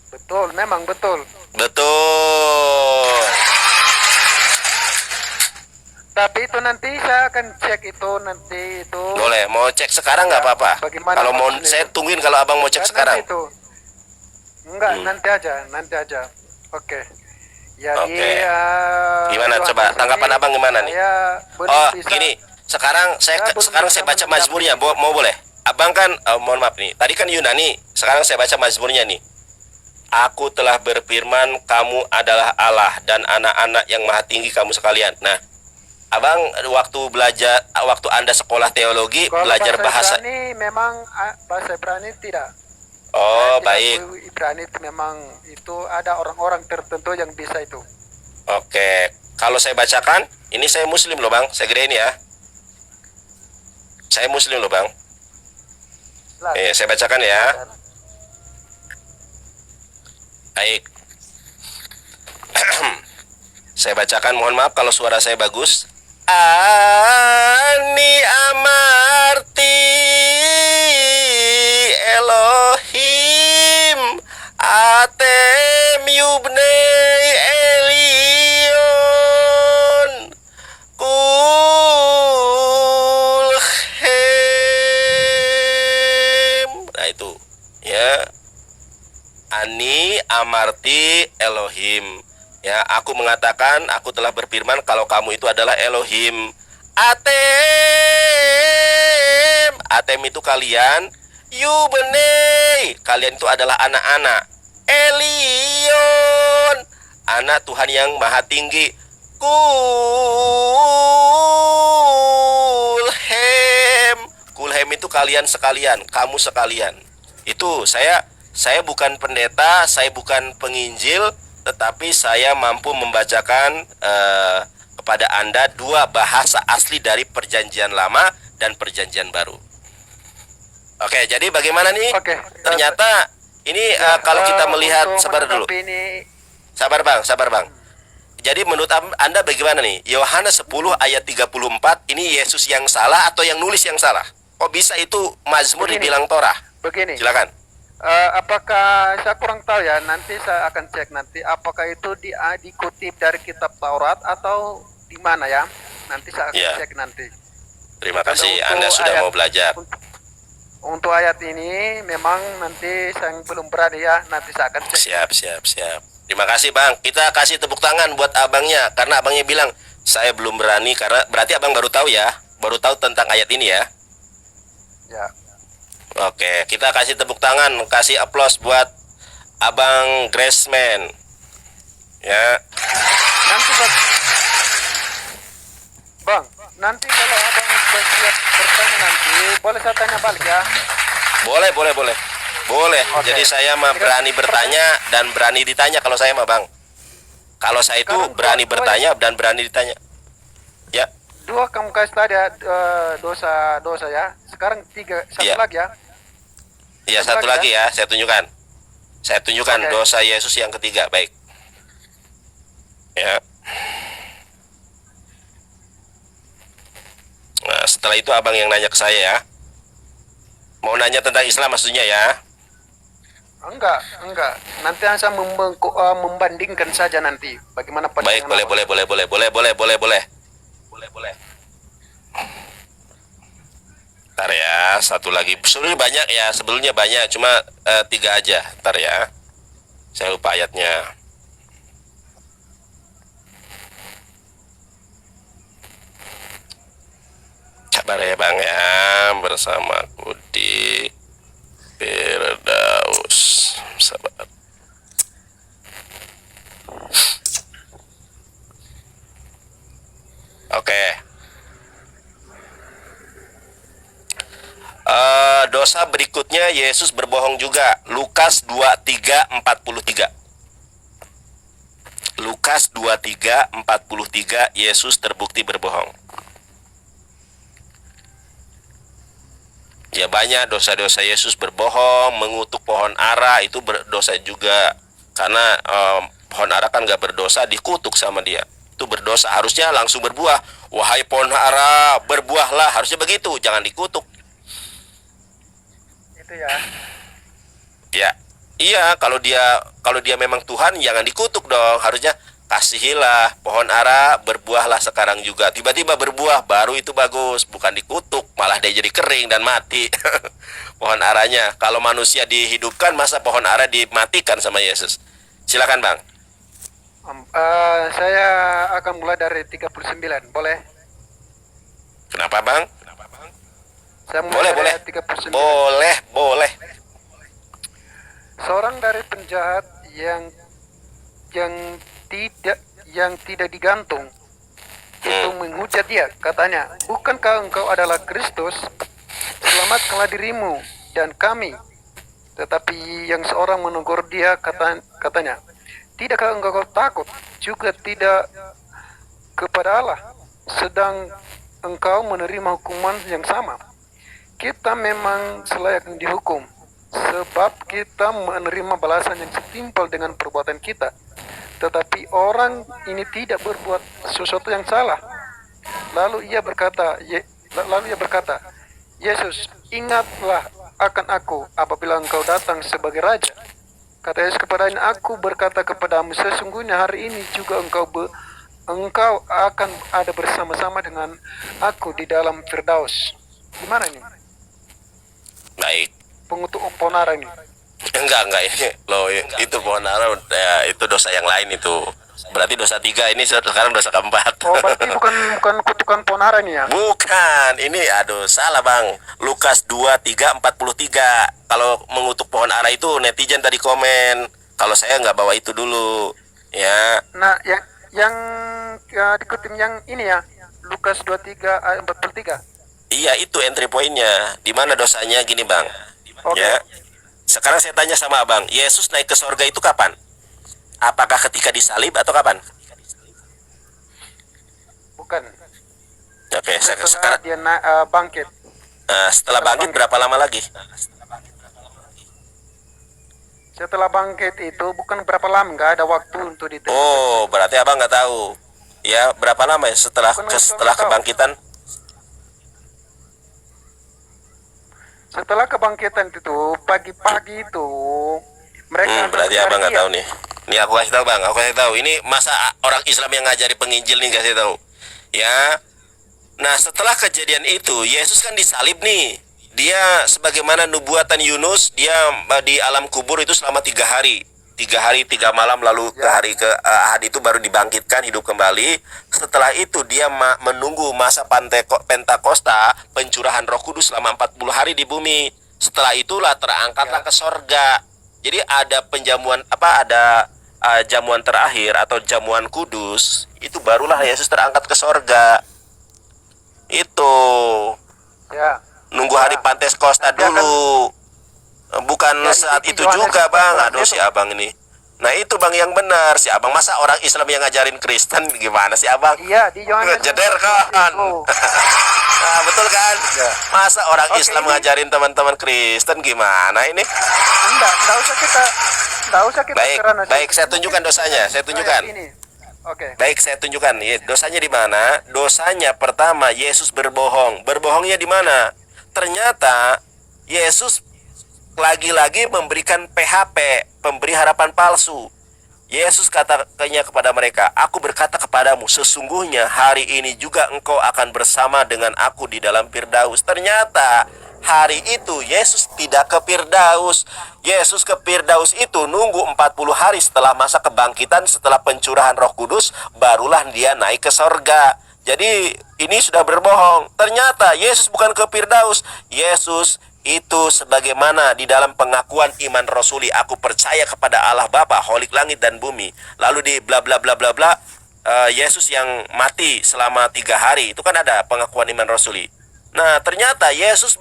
Betul, memang betul. Betul. Tapi itu nanti saya akan cek itu nanti itu. Boleh, mau cek sekarang nggak Ya, apa-apa. bagaimana Kalau mau maksudnya saya itu? tungguin kalau abang mau cek Ya, sekarang. nanti itu. Enggak, nanti aja. Oke. Jadi Oke. Gimana Yohanes coba tanggapan ini abang gimana nih? saya belum Oh bisa- gini, sekarang Saya belum saya bisa baca menanggapi mazmurnya. itu. Mau boleh? Abang kan mohon maaf nih. Tadi kan Yunani, sekarang saya baca mazmurnya nih. Aku telah berfirman, kamu adalah Allah dan anak-anak yang maha tinggi kamu sekalian. Nah, abang waktu Anda sekolah teologi Kalau belajar bahasa. Ibrani memang bahasa Ibrani tidak. Oh, Saya tidak baik. tahu Ibrani itu memang itu ada orang-orang tertentu yang bisa itu. Oke. Kalau saya bacakan, ini saya muslim loh, Bang. Saya gedein ya. Saya muslim loh, Bang. Saya bacakan ya. Baik. Saya bacakan, mohon maaf kalau suara saya bagus. Ani amarti Elohim atem yubnei Elion kulhem. Nah itu ya. Ani amarti Elohim. Ya, aku mengatakan, aku telah berfirman kalau kamu itu adalah Elohim. Atem itu kalian. Yubenei, kalian itu adalah anak-anak. Elion, anak Tuhan yang maha tinggi. Kulhem itu kalian sekalian, kamu sekalian. Itu saya bukan pendeta, saya bukan penginjil, tetapi saya mampu membacakan kepada Anda dua bahasa asli dari Perjanjian Lama dan Perjanjian Baru. Oke, jadi bagaimana nih? Oke. Ternyata ini kalau kita melihat, sabar dulu. Ini, Sabar bang. Jadi menurut Anda bagaimana nih? Yohanes 10 ayat 34, ini Yesus yang salah atau yang nulis yang salah? Kok bisa itu Mazmur Begini. dibilang Torah? begini. Silakan. Apakah saya kurang tahu ya, nanti saya akan cek nanti apakah itu dikutip dari kitab Taurat atau di mana ya, nanti saya akan Ya. cek nanti. Terima kasih, Untuk Anda sudah ayat- mau belajar. Untuk ayat ini memang nanti saya belum berani ya, nanti saya akan cek. Siap. Terima kasih bang. Kita kasih tepuk tangan buat abangnya, karena abangnya bilang saya belum berani, karena berarti abang baru tahu ya, baru tahu tentang ayat ini ya. Ya. Oke, kita kasih tepuk tangan, kasih aplaus buat abang Graceman. Ya, Nanti Bang, nanti kalau abang sudah siap bertanya nanti, boleh saya tanya balik ya. boleh. Boleh. Oke. Jadi saya mah berani bertanya dan berani ditanya kalau saya mah Bang. Kalau saya itu Sekarang berani dua- bertanya dan berani ditanya. Ya, Dua kamu kasih tadi ya, dosa ya. Sekarang tiga, satu Iya. lagi ya. ya satu lagi ya, saya tunjukkan. Saya tunjukkan Oke. dosa Yesus yang ketiga, baik. Ya. Nah, setelah itu abang yang nanya ke saya ya. Mau nanya tentang Islam maksudnya ya? Enggak. Nanti saya membandingkan saja nanti bagaimana Baik, pandangan boleh. Ntar ya, satu lagi. Sebelumnya banyak, cuma 3 aja. Ntar ya. Saya lupa ayatnya. Sabar ya Bang ya, bersamaku di Firdaus. Sabar. Oke. Dosa berikutnya Yesus berbohong juga. Lukas 23:43. Lukas 23:43 Yesus terbukti berbohong. Ya banyak dosa-dosa Yesus berbohong, mengutuk pohon ara itu berdosa juga. Karena pohon ara kan gak berdosa, dikutuk sama dia. Itu berdosa, harusnya langsung berbuah. Wahai pohon ara, berbuahlah, harusnya begitu, jangan dikutuk. itu ya. Ya, iya kalau dia memang Tuhan jangan dikutuk dong. Harusnya kasihilah pohon ara berbuahlah sekarang juga. Tiba-tiba berbuah baru itu bagus, bukan dikutuk malah dia jadi kering dan mati. Pohon aranya. Kalau manusia dihidupkan masa pohon ara dimatikan sama Yesus. Silakan Bang. Saya akan mulai dari 39, boleh? Kenapa Bang? Saya mulai Boleh. dari 39. Boleh. Seorang dari penjahat yang tidak digantung itu menghujat dia, katanya, bukankah engkau adalah Kristus? Selamatkanlah dirimu dan kami. Tetapi yang seorang menegur dia, katanya, tidakkah engkau takut juga tidak kepada Allah, sedang engkau menerima hukuman yang sama? Kita memang selayaknya dihukum, sebab kita menerima balasan yang setimpal dengan perbuatan kita. Tetapi orang ini tidak berbuat sesuatu yang salah. Lalu ia berkata, Yesus, ingatlah akan aku apabila engkau datang sebagai Raja. Kata Yesus kepadanya, aku berkata kepadamu, sesungguhnya hari ini juga engkau akan ada bersama-sama dengan aku di dalam Firdaus. Gimana ini? Baik. Pengutuk ponara ini. Enggak ini loh, itu pohon ara ya, itu dosa yang lain itu. Berarti dosa 3, ini sekarang dosa keempat. Oh, berarti bukan kutukan ponara ini ya? Bukan, ini aduh salah Bang. Lukas 23:43. Kalau mengutuk pohon ara itu netizen tadi komen. Kalau saya nggak bawa itu dulu. Ya. Nah, yang dikutip yang ini ya, Lukas 23 ayat 43. Iya, itu entry pointnya. Di mana dosanya gini Bang. Oke. Ya. Sekarang saya tanya sama Abang, Yesus naik ke sorga itu kapan? Apakah ketika disalib atau kapan? Bukan. Oke, Setelah sekarang dia bangkit. setelah bangkit berapa lama lagi? Setelah bangkit itu bukan berapa lama, nggak ada waktu untuk ditentukan. Oh, berarti Abang nggak tahu. Ya, berapa lama ya setelah kebangkitan? Setelah kebangkitan itu pagi-pagi itu mereka Berarti Abang nggak tahu nih. Nih aku kasih tahu Bang, aku kasih tahu. Ini masa orang Islam yang ngajari penginjil nih kasih tahu. Ya. Nah, setelah kejadian itu, Yesus kan disalib nih. Dia sebagaimana nubuatan Yunus, dia di alam kubur itu selama 3 hari. 3 hari 3 malam, lalu ke hari ke Ahad itu baru dibangkitkan hidup kembali. Setelah itu dia menunggu masa Pentakosta, pencurahan Roh Kudus selama 40 hari di bumi. Setelah itulah terangkatlah ke sorga. Jadi ada jamuan terakhir atau jamuan kudus, itu barulah Yesus terangkat ke sorga. Itu ya. nunggu hari Pentakosta dulu. Bukan saat itu juga bang, aduh si abang ini. Nah itu bang yang benar, si abang masa orang Islam yang ngajarin Kristen gimana sih abang? Iya, di Yohanes Jeder kan. itu. Nah betul kan? Ya. Masa orang Oke, Islam ini- ngajarin teman-teman Kristen gimana ini? Enggak usah kita Baik, karena baik, saya tunjukkan dosanya, saya tunjukkan. Ini. Oke. Baik, saya tunjukkan. Ya, dosanya di mana? Dosanya pertama, Yesus berbohong. Berbohongnya di mana? Ternyata Yesus lagi-lagi memberikan PHP, pemberi harapan palsu. Yesus katanya kepada mereka, "Aku berkata kepadamu, sesungguhnya hari ini juga engkau akan bersama dengan aku di dalam Firdaus." Ternyata hari itu Yesus tidak ke Firdaus. Yesus ke Firdaus itu nunggu 40 hari setelah masa kebangkitan, setelah pencurahan Roh Kudus, barulah dia naik ke sorga. Jadi ini sudah berbohong. Ternyata Yesus bukan ke Firdaus. Yesus itu sebagaimana di dalam pengakuan iman rasuli, aku percaya kepada Allah Bapa, Holik langit dan bumi. Lalu di bla bla bla bla bla, Yesus yang mati selama 3 hari, itu kan ada pengakuan iman rasuli. Nah ternyata Yesus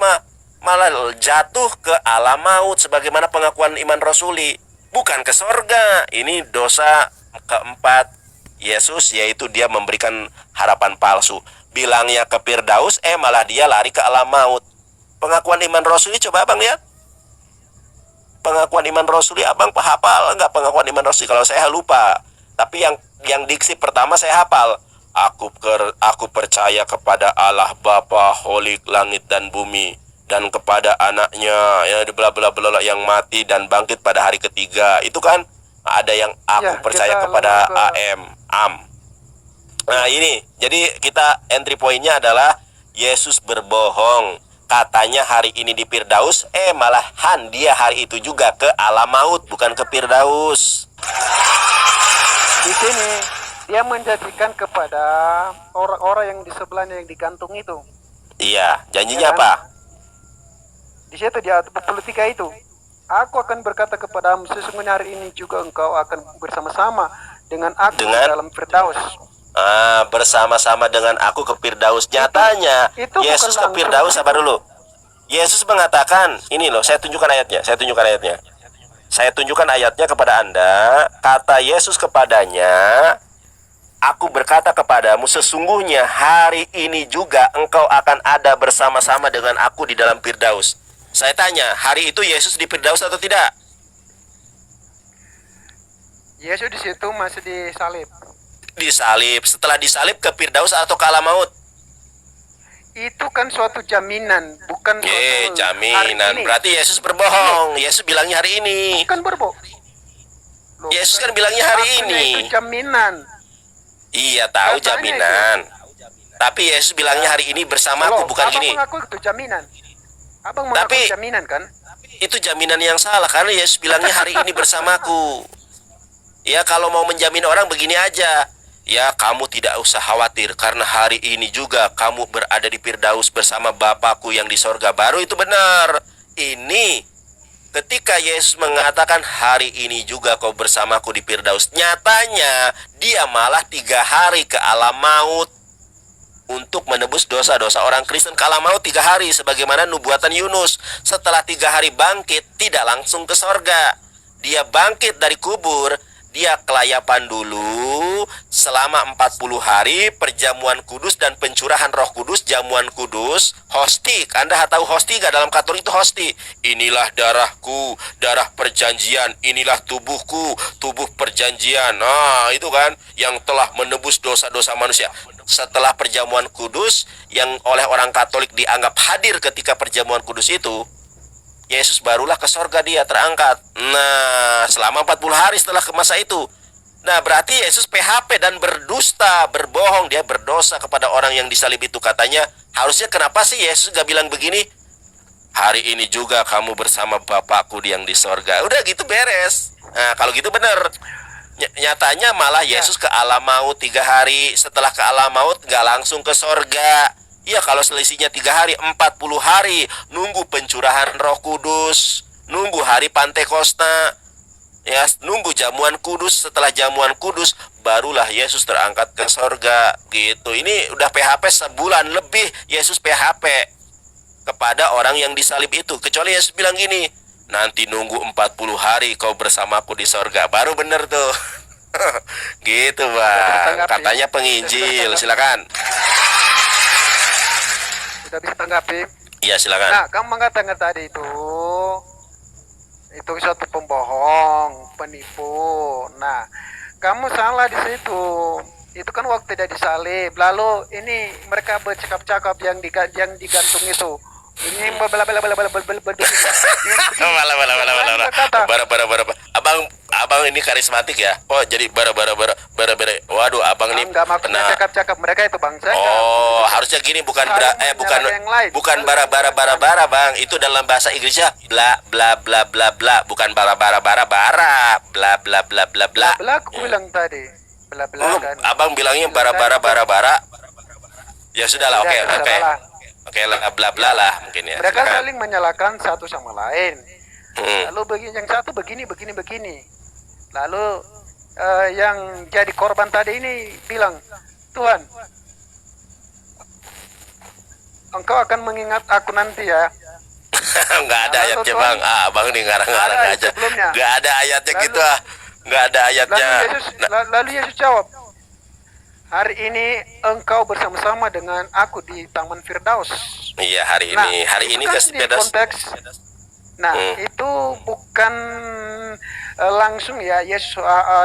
malah jatuh ke alam maut sebagaimana pengakuan iman rasuli, bukan ke sorga. Ini dosa keempat Yesus, yaitu dia memberikan harapan palsu. Bilangnya ke Firdaus, malah dia lari ke alam maut. Pengakuan iman rasuli, coba abang lihat. Pengakuan iman rasuli, abang hafal enggak pengakuan iman rasuli? Kalau saya lupa, tapi yang diksi pertama saya hafal. Aku percaya kepada Allah Bapa, Holik langit dan bumi, dan kepada anaknya ya bla bla bla yang mati dan bangkit pada hari ketiga. Itu kan ada yang aku Ya, percaya kita kepada langsung am. Nah ini, jadi kita entry pointnya adalah Yesus berbohong. Katanya hari ini di Firdaus, malahan dia hari itu juga ke alam maut, bukan ke Firdaus. Di sini dia menjanjikan kepada orang-orang yang di sebelahnya yang digantung itu. Iya, janjinya Ya kan? apa? Di situ dia 43 itu. Aku akan berkata kepadamu, sesungguhnya hari ini juga engkau akan bersama-sama dengan aku dalam Firdaus. Bersama-sama dengan aku ke Firdaus. Nyatanya itu Yesus ke bukan Firdaus langsung. apa dulu? Yesus mengatakan, ini loh, saya tunjukkan ayatnya. Saya tunjukkan ayatnya kepada Anda. Kata Yesus kepadanya, aku berkata kepadamu, sesungguhnya hari ini juga engkau akan ada bersama-sama dengan aku di dalam Firdaus. Saya tanya, hari itu Yesus di Firdaus atau tidak? Yesus di situ masih disalib. Disalib. Setelah disalib ke Firdaus atau ke alam maut? Itu kan suatu jaminan, bukan suatu hari Jaminan. ini. Berarti Yesus berbohong. Yesus bilangnya hari ini. Bukan berbohong. Loh, Yesus kan bilangnya hari makanya ini. Itu jaminan. Iya, tahu Katanya jaminan. Tapi Yesus bilangnya hari ini bersamaku, bukan abang gini. mengaku itu jaminan. Abang Tapi- mengaku jaminan kan? Itu jaminan yang salah karena Yesus bilangnya hari ini bersamaku. Ya kalau mau menjamin orang begini aja. Ya kamu tidak usah khawatir karena hari ini juga kamu berada di Firdaus bersama Bapakku yang di sorga. Baru itu benar. Ini ketika Yesus mengatakan hari ini juga kau bersamaku di Firdaus, nyatanya dia malah 3 hari ke alam maut untuk menebus dosa-dosa orang Kristen. Ke alam maut 3 hari sebagaimana nubuatan Yunus. Setelah 3 hari bangkit, tidak langsung ke sorga. Dia bangkit dari kubur, dia kelayapan dulu selama 40 hari, perjamuan kudus dan pencurahan Roh Kudus, jamuan kudus, hosti. Anda tahu hosti gak? Dalam Katolik itu hosti. Inilah darahku, darah perjanjian, inilah tubuhku, tubuh perjanjian. Nah, itu kan yang telah menebus dosa-dosa manusia. Setelah perjamuan kudus yang oleh orang Katolik dianggap hadir ketika perjamuan kudus itu, Yesus barulah ke sorga, dia terangkat. Nah, selama 40 hari setelah ke masa itu. Nah, berarti Yesus PHP dan berdusta, berbohong. Dia berdosa kepada orang yang disalib itu. Katanya, harusnya kenapa sih Yesus gak bilang begini? Hari ini juga kamu bersama Bapakku yang di sorga. Udah gitu beres. Nah, kalau gitu bener. Nyatanya malah Yesus ke alam maut 3 hari. Setelah ke alam maut gak langsung ke sorga. Ya kalau selisihnya 3 hari, 40 hari nunggu pencurahan Roh Kudus, nunggu hari Pantekosta, ya nunggu jamuan kudus. Setelah jamuan kudus barulah Yesus terangkat ke sorga gitu. Ini udah PHP sebulan lebih Yesus PHP kepada orang yang disalib itu. Kecuali Yesus bilang gini, nanti nunggu 40 hari kau bersamaku di sorga. Baru bener tuh. Gitu bang, tanggapi. katanya penginjil. Silakan. Sudah bisa tanggapi. Iya silakan. Nah, kamu mengatakan tadi itu suatu pembohong, penipu. Nah, kamu salah di situ. Itu kan waktu tidak disalib. Lalu ini mereka bercakap-cakap yang digantung itu. Ini bala bala bala bala bala bala bala. Malah malah malah malah malah. Bara. Abang ini karismatik ya. Oh jadi bara. Waduh abang ini Enggak maksudnya cakap-cakap mereka itu bangsa. Oh harusnya gini bukan bukan bara bang. Itu dalam bahasa Inggrisnya bla bla bla bla bla, bukan bara bla bla bla bla bla. Bla aku bilang tadi. Bla bla kan. Abang bilangnya bara. Ya sudahlah, oke. Oke lah, bla bla lah mungkin ya. Mereka saling menyalahkan satu sama lain. Hmm. Lalu yang satu begini. Lalu yang jadi korban tadi ini bilang, Tuhan, Engkau akan mengingat aku nanti ya. Nggak ada ayatnya bang. Abang nih ngarang-ngarang aja. Sebelumnya. Nggak ada ayatnya gitu ah. Nggak ada ayatnya. Lalu Yesus jawab, hari ini engkau bersama-sama dengan aku di Taman Firdaus. Iya hari ini kan ke di konteks. Nah itu bukan langsung ya Yesus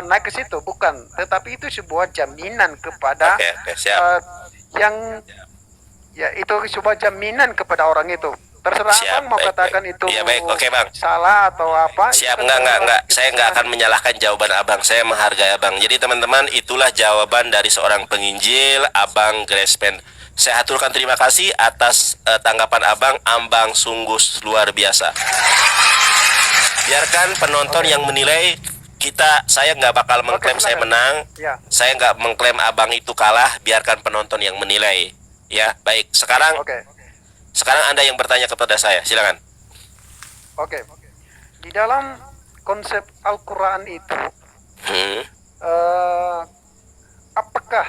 naik ke situ, bukan. Tetapi itu sebuah jaminan kepada Oke, siap. yang ya itu sebuah jaminan kepada orang itu. Terserah Siap, abang mau baik. katakan itu Iya, baik. Oke, Bang. salah atau apa. Siap, itu kan enggak. kita Saya nggak akan menyalahkan jawaban abang. Saya menghargai abang. Jadi teman-teman, itulah jawaban dari seorang penginjil, Abang Grespen. Saya haturkan terima kasih atas tanggapan abang. Abang sungguh luar biasa. Biarkan penonton yang menilai. Saya nggak bakal mengklaim saya menang. Ya. Saya nggak mengklaim abang itu kalah. Biarkan penonton yang menilai. Ya, baik. Sekarang Anda yang bertanya kepada saya. Silakan. Oke. Di dalam konsep Al-Quran itu, apakah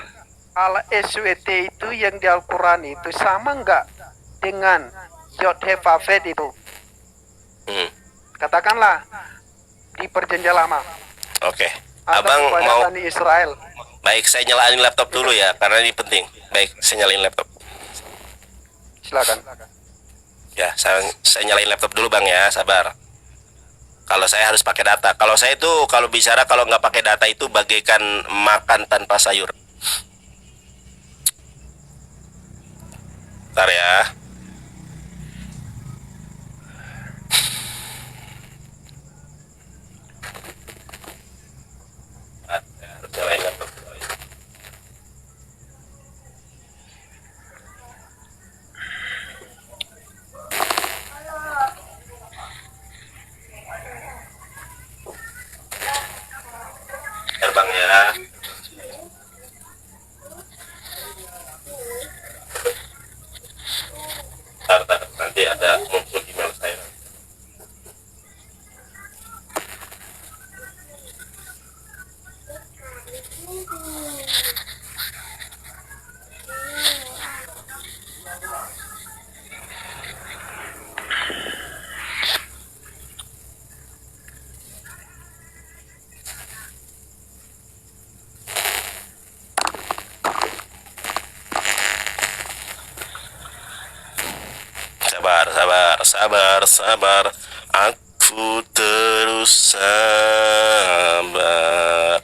Al-SWT itu yang di Al-Quran itu sama nggak dengan Yod-Heh-Vav-Het itu? Katakanlah di Perjanjian Lama. Oke. Atau Abang kepada mau... Bani Israel. Baik, saya nyalain laptop dulu ya, karena ini penting. Baik, saya nyalain laptop. Silakan. Ya, saya nyalain laptop dulu bang ya, sabar. Kalau saya harus pakai data. Kalau saya itu kalau bicara kalau nggak pakai data itu bagaikan makan tanpa sayur. Bentar ya. Harus nyalain laptop dulu. Bang ya. Bentar, nanti ada muncul email saya. Sabar. Aku terus sabar.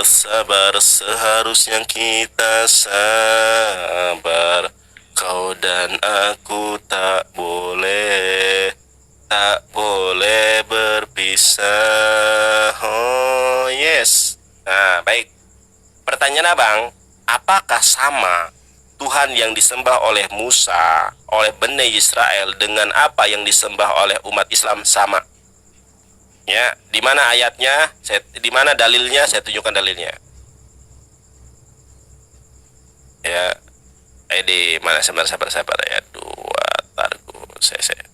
Sabar. Seharusnya kita sabar. Kau dan aku tak boleh berpisah. Oh yes. Nah baik. Pertanyaan abang, apakah sama Tuhan yang disembah oleh Musa, oleh Bani Israel dengan apa yang disembah oleh umat Islam sama? Ya, di mana ayatnya? Di mana dalilnya? Saya tunjukkan dalilnya. Ya, di mana? Sabar ya. Dua targu. Saya.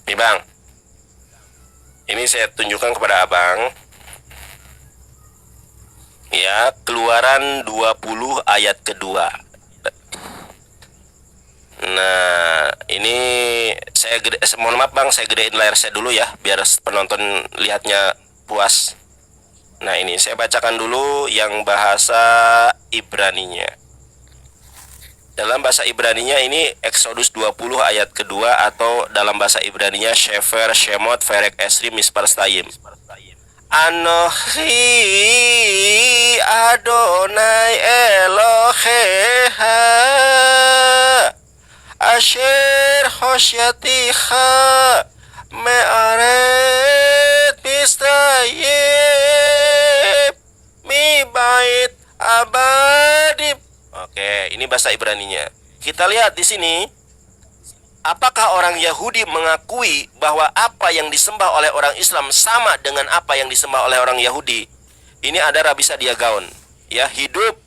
Nih bang. Ini saya tunjukkan kepada abang. Ya, Keluaran 20 ayat kedua. Nah, ini mohon maaf Bang, saya gedein layar saya dulu ya, biar penonton lihatnya puas. Nah, ini saya bacakan dulu yang bahasa Ibraninya. Dalam bahasa Ibraninya ini Exodus 20 ayat kedua, atau dalam bahasa Ibraninya Shefer Shemot Ferek Esri Mispar Stayim. Anochi Adonai Eloheha Asher Hoshaticha Me'aret Mistrayim Mi Bait Abadib. Oke, ini bahasa Ibraninya. Kita lihat di sini, apakah orang Yahudi mengakui bahwa apa yang disembah oleh orang Islam sama dengan apa yang disembah oleh orang Yahudi? Ini ada Rabi Sadia Gaon, ya, hidup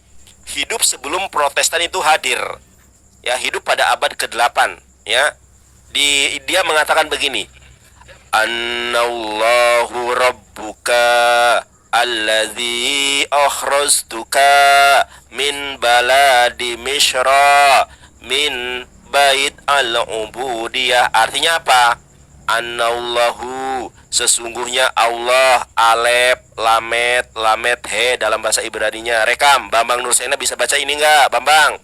sebelum Protestan itu hadir. Ya, hidup pada abad ke-8, ya. Dia mengatakan begini. Annallahu rabbuka alladzi akhrajtuka min baladi Misra min bait al-ubudiyah. Artinya apa? Annallahu, sesungguhnya Allah, alef lamet he dalam bahasa Ibraninya. Rekam, Bambang Nursena bisa baca ini enggak, Bambang?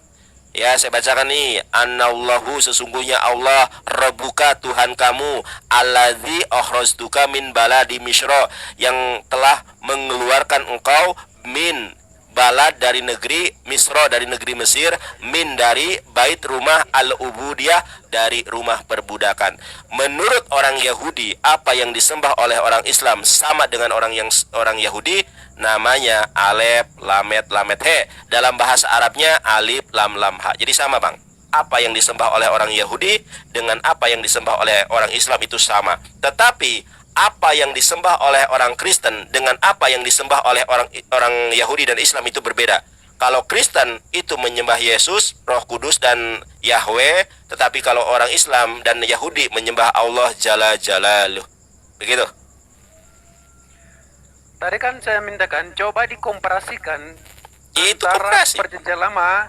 Ya, saya bacakan nih. Annallahu, sesungguhnya Allah, Rabbuka, Tuhan kamu, alladzi akhrajtuka min baladi Misra, yang telah mengeluarkan engkau min balad dari negeri Misra, dari negeri Mesir, min dari bait rumah al-ubudiyah, dari rumah perbudakan. Menurut orang Yahudi, apa yang disembah oleh orang Islam sama dengan orang Yahudi, namanya alef lamet he. Dalam bahasa Arabnya alif lam ha. Jadi sama Bang. Apa yang disembah oleh orang Yahudi dengan apa yang disembah oleh orang Islam itu sama. Tetapi apa yang disembah oleh orang Kristen dengan apa yang disembah oleh orang Yahudi dan Islam itu berbeda. Kalau Kristen itu menyembah Yesus, Roh Kudus dan Yahweh, tetapi kalau orang Islam dan Yahudi menyembah Allah Jalla Jalaluh. Begitu. Tadi kan saya mintakan coba dikomparasikan Itu antara komparasi. perjanjian lama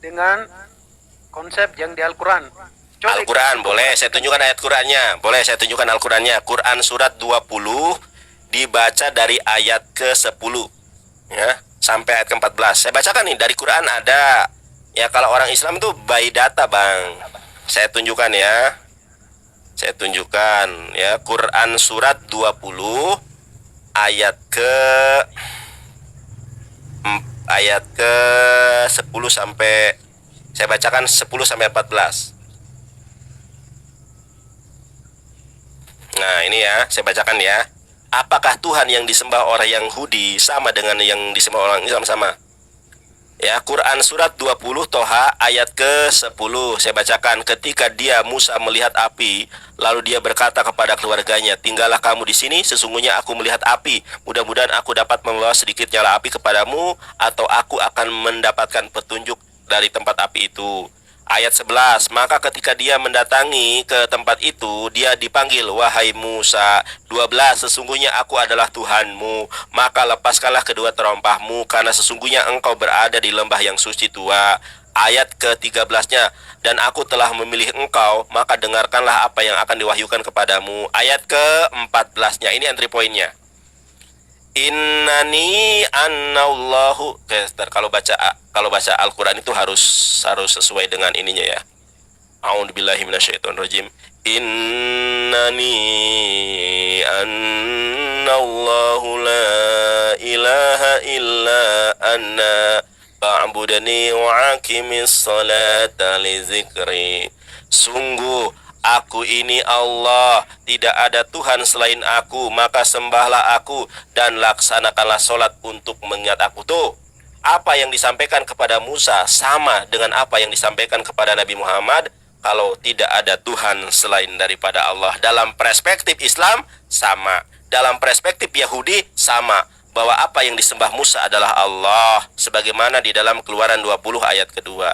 dengan konsep yang di Al-Quran. Coba Al-Quran, boleh saya tunjukkan ayat Qurannya. Boleh saya tunjukkan Al-Qurannya. Quran surat 20 dibaca dari ayat ke-10 ya, sampai ayat ke-14. Saya bacakan nih, dari Quran ada. Ya, kalau orang Islam itu by data Bang. Saya tunjukkan ya. Saya tunjukkan ya, Quran surat 20 ayat ke 10 sampai, saya bacakan 10 sampai 14. Nah, ini ya, saya bacakan ya. Apakah Tuhan yang disembah orang Yahudi sama dengan yang disembah orang Islam sama? Ya, Quran surat 20 Toha ayat ke-10. Saya bacakan. Ketika Musa melihat api, lalu dia berkata kepada keluarganya, "Tinggallah kamu di sini, sesungguhnya aku melihat api. Mudah-mudahan aku dapat membawa sedikit nyala api kepadamu, atau aku akan mendapatkan petunjuk dari tempat api itu." Ayat 11, maka ketika dia mendatangi ke tempat itu, dia dipanggil, "Wahai Musa." 12, sesungguhnya aku adalah Tuhanmu, maka lepaskanlah kedua terompahmu, karena sesungguhnya engkau berada di lembah yang suci tua. Ayat ke-13-nya, dan aku telah memilih engkau, maka dengarkanlah apa yang akan diwahyukan kepadamu. Ayat ke-14-nya, ini entry point-nya. Innani annallahu. Kalau baca Al-Quran itu harus sesuai dengan ininya ya. A'udzubillahi minasyaitonirrajim. Innani annallahu la ilaha illa anna fa'budani wa aqimis salata li zikri. Sungguh aku ini Allah, tidak ada Tuhan selain aku, maka sembahlah aku dan laksanakanlah sholat untuk mengingat aku. Tuh, apa yang disampaikan kepada Musa sama dengan apa yang disampaikan kepada Nabi Muhammad. Kalau tidak ada Tuhan selain daripada Allah, dalam perspektif Islam sama, dalam perspektif Yahudi sama, bahwa apa yang disembah Musa adalah Allah, sebagaimana di dalam Keluaran 20 ayat kedua.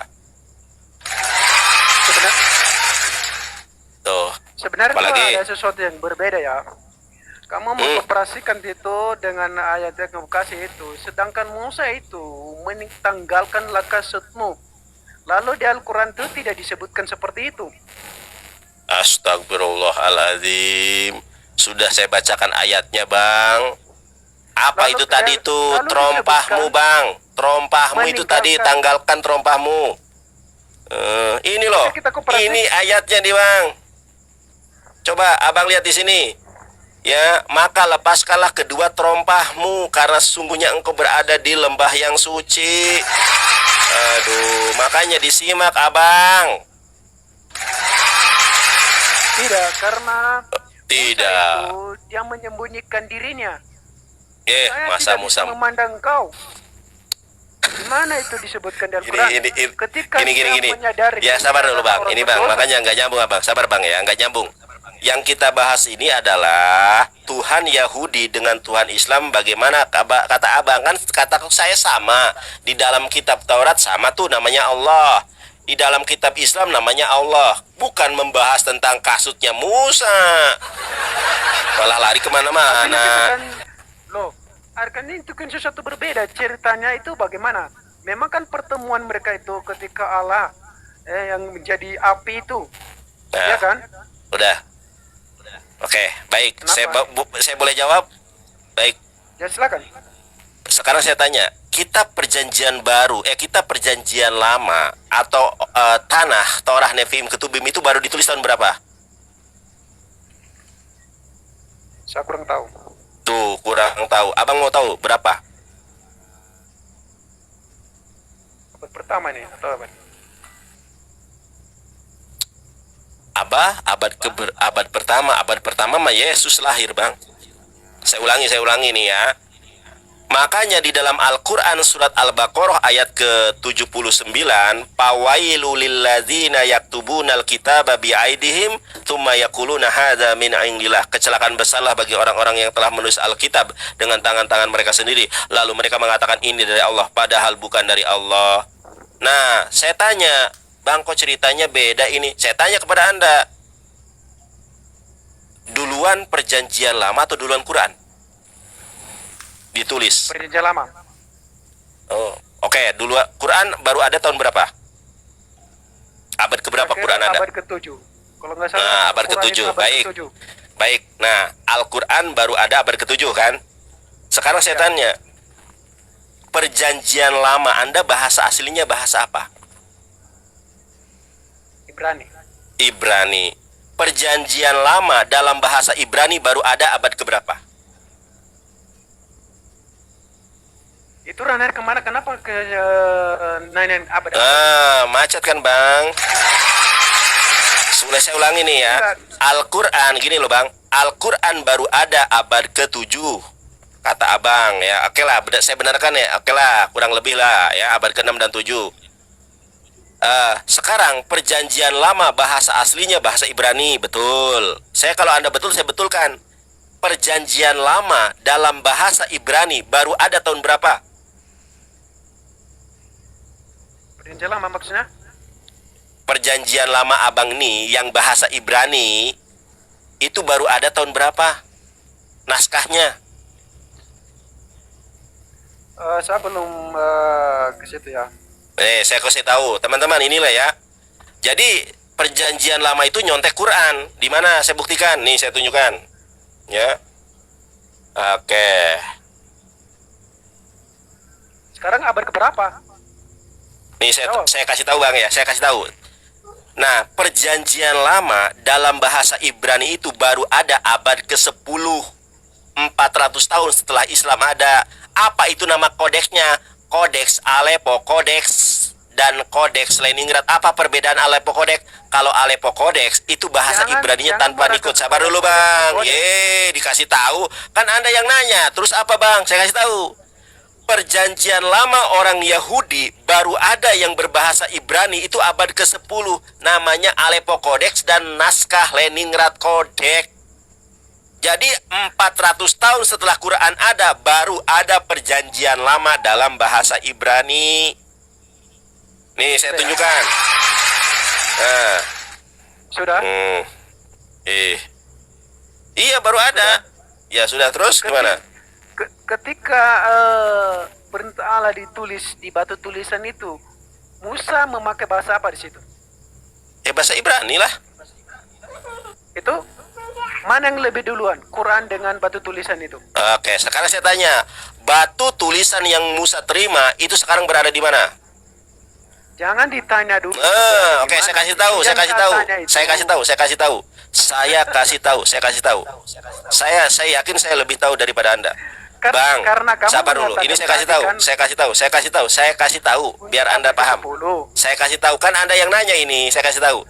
Tuh. Sebenarnya Apalagi? ada sesuatu yang berbeda ya. Kamu mengoperasikan itu dengan ayat yang kamu kasih itu, sedangkan Musa itu menanggalkanlah kasutmu. Lalu di Al-Quran itu tidak disebutkan seperti itu. Astagfirullahaladzim. Sudah saya bacakan ayatnya, Bang. Apa itu tadi itu? Trompahmu, Bang. Trompahmu itu tadi, tanggalkan trompahmu. Ini loh. Ini ayatnya nih, Bang. Coba Abang lihat di sini. Ya, maka lepaskanlah kedua trompahmu karena sesungguhnya engkau berada di lembah yang suci. Aduh, makanya disimak, Abang. Tidak, karena Tidak. Musa itu dia menyembunyikan dirinya. Masa tidak Musa bisa memandang kau. Gimana itu disebutkan dalam Quran? Ketika gini. menyadari Ya, sabar dulu, Bang. Ini, Bang, berdosa, makanya nggak nyambung, Abang. Sabar, Bang, ya, nggak nyambung. Yang kita bahas ini adalah Tuhan Yahudi dengan Tuhan Islam. Bagaimana kata Abang, kan kata saya sama. Di dalam kitab Taurat sama tuh, namanya Allah. Di dalam kitab Islam namanya Allah. Bukan membahas tentang kasutnya Musa. Malah lari kemana-mana. kan, loh, artinya itu kan sesuatu berbeda. Ceritanya itu bagaimana? Memang kan pertemuan mereka itu ketika Allah yang menjadi api itu, Nah, ya kan? Udah. Oke, baik. Saya boleh jawab? Baik. Ya silakan. Sekarang saya tanya, kitab perjanjian baru, kitab perjanjian lama atau tanah Torah Nevi'im Ketubim itu baru ditulis tahun berapa? Saya kurang tahu. Tuh, kurang tahu. Abang mau tahu berapa? Abad pertama nih atau apa? Abad pertama mah Yesus lahir, Bang. Saya ulangi nih ya. Makanya di dalam Al-Quran surat Al-Baqarah ayat ke-79, Fawailul lilladzina yaktubunal kitaba bi'aidihim tsumma yaquluna hadza min indillah. Kecelakaan besarlah bagi orang-orang yang telah menulis Alkitab dengan tangan-tangan mereka sendiri, lalu mereka mengatakan ini dari Allah padahal bukan dari Allah. Nah, saya tanya, Bang, kok ceritanya beda ini? Saya tanya kepada Anda, duluan perjanjian lama atau duluan Quran ditulis? Perjanjian lama. Oh, oke. Dulu Quran baru ada tahun berapa? Abad keberapa Quran ada? Abad ke-7. Kalau nggak salah. Nah, abad ke-7. Baik. Baik. Nah, Al-Quran baru ada abad ke-7 kan? Sekarang saya tanya, perjanjian lama Anda bahasa aslinya bahasa apa? Ibrani. Perjanjian lama dalam bahasa Ibrani baru ada abad keberapa? Itu runner kemana? Kenapa ke abad? Macet kan, Bang? Sudah saya ulangi nih ya. Al-Quran, gini loh, Bang. Al-Quran baru ada abad ke-7, kata Abang ya. Oke lah, saya benarkan ya. Oke lah, kurang lebih lah ya, abad ke-6 dan 7. Sekarang perjanjian lama bahasa aslinya bahasa Ibrani, betul. Kalau Anda betul, saya betulkan. Perjanjian lama dalam bahasa Ibrani baru ada tahun berapa? Perjanjian lama maksudnya? Perjanjian lama Abang nih yang bahasa Ibrani itu baru ada tahun berapa? Naskahnya? Saya belum ke situ ya. Saya kasih tahu teman-teman, inilah ya. Jadi perjanjian lama itu nyontek Quran. Di mana? Saya buktikan. Nih, saya tunjukkan. Ya. Oke. Sekarang abad keberapa? Nih, saya kasih tahu, Bang ya. Saya kasih tahu. Nah, perjanjian lama dalam bahasa Ibrani itu baru ada abad ke-10. 400 tahun setelah Islam ada. Apa itu nama kodeksnya? Kodeks Aleppo Kodeks dan Kodeks Leningrad. Apa perbedaan Aleppo Kodeks? Kalau Aleppo Kodeks itu bahasa Ibraninya tanpa nikut. Sabar dulu, Bang. Dikasih tahu. Kan Anda yang nanya. Terus apa, Bang? Saya kasih tahu. Perjanjian lama orang Yahudi baru ada yang berbahasa Ibrani itu abad ke-10. Namanya Aleppo Kodeks dan naskah Leningrad Kodeks. Jadi 400 tahun setelah Quran ada, baru ada perjanjian lama dalam bahasa Ibrani. Nih, saya tunjukkan. Nah. Sudah? Iya, baru ada. Ya sudah, terus gimana? Ketika perintah Allah ditulis di batu tulisan itu, Musa memakai bahasa apa di situ? Bahasa Ibrani lah. Itu mana yang lebih duluan, Quran dengan batu tulisan itu? Oke, sekarang saya tanya, batu tulisan yang Musa terima itu sekarang berada di mana? Jangan ditanya dulu. berada di Oke, saya mana. kasih tahu, saya Yang kasih tahu, katanya itu. saya kasih tahu, saya kasih tahu, saya kasih tahu, saya kasih tahu. Saya yakin saya lebih tahu daripada Anda. Bang, Karena kamu sabar dulu. Ini saya kasih tahu, saya kasih tahu, saya kasih tahu, saya kasih tahu, biar Anda paham. 10. Saya kasih tahu, kan Anda yang nanya ini, saya kasih tahu.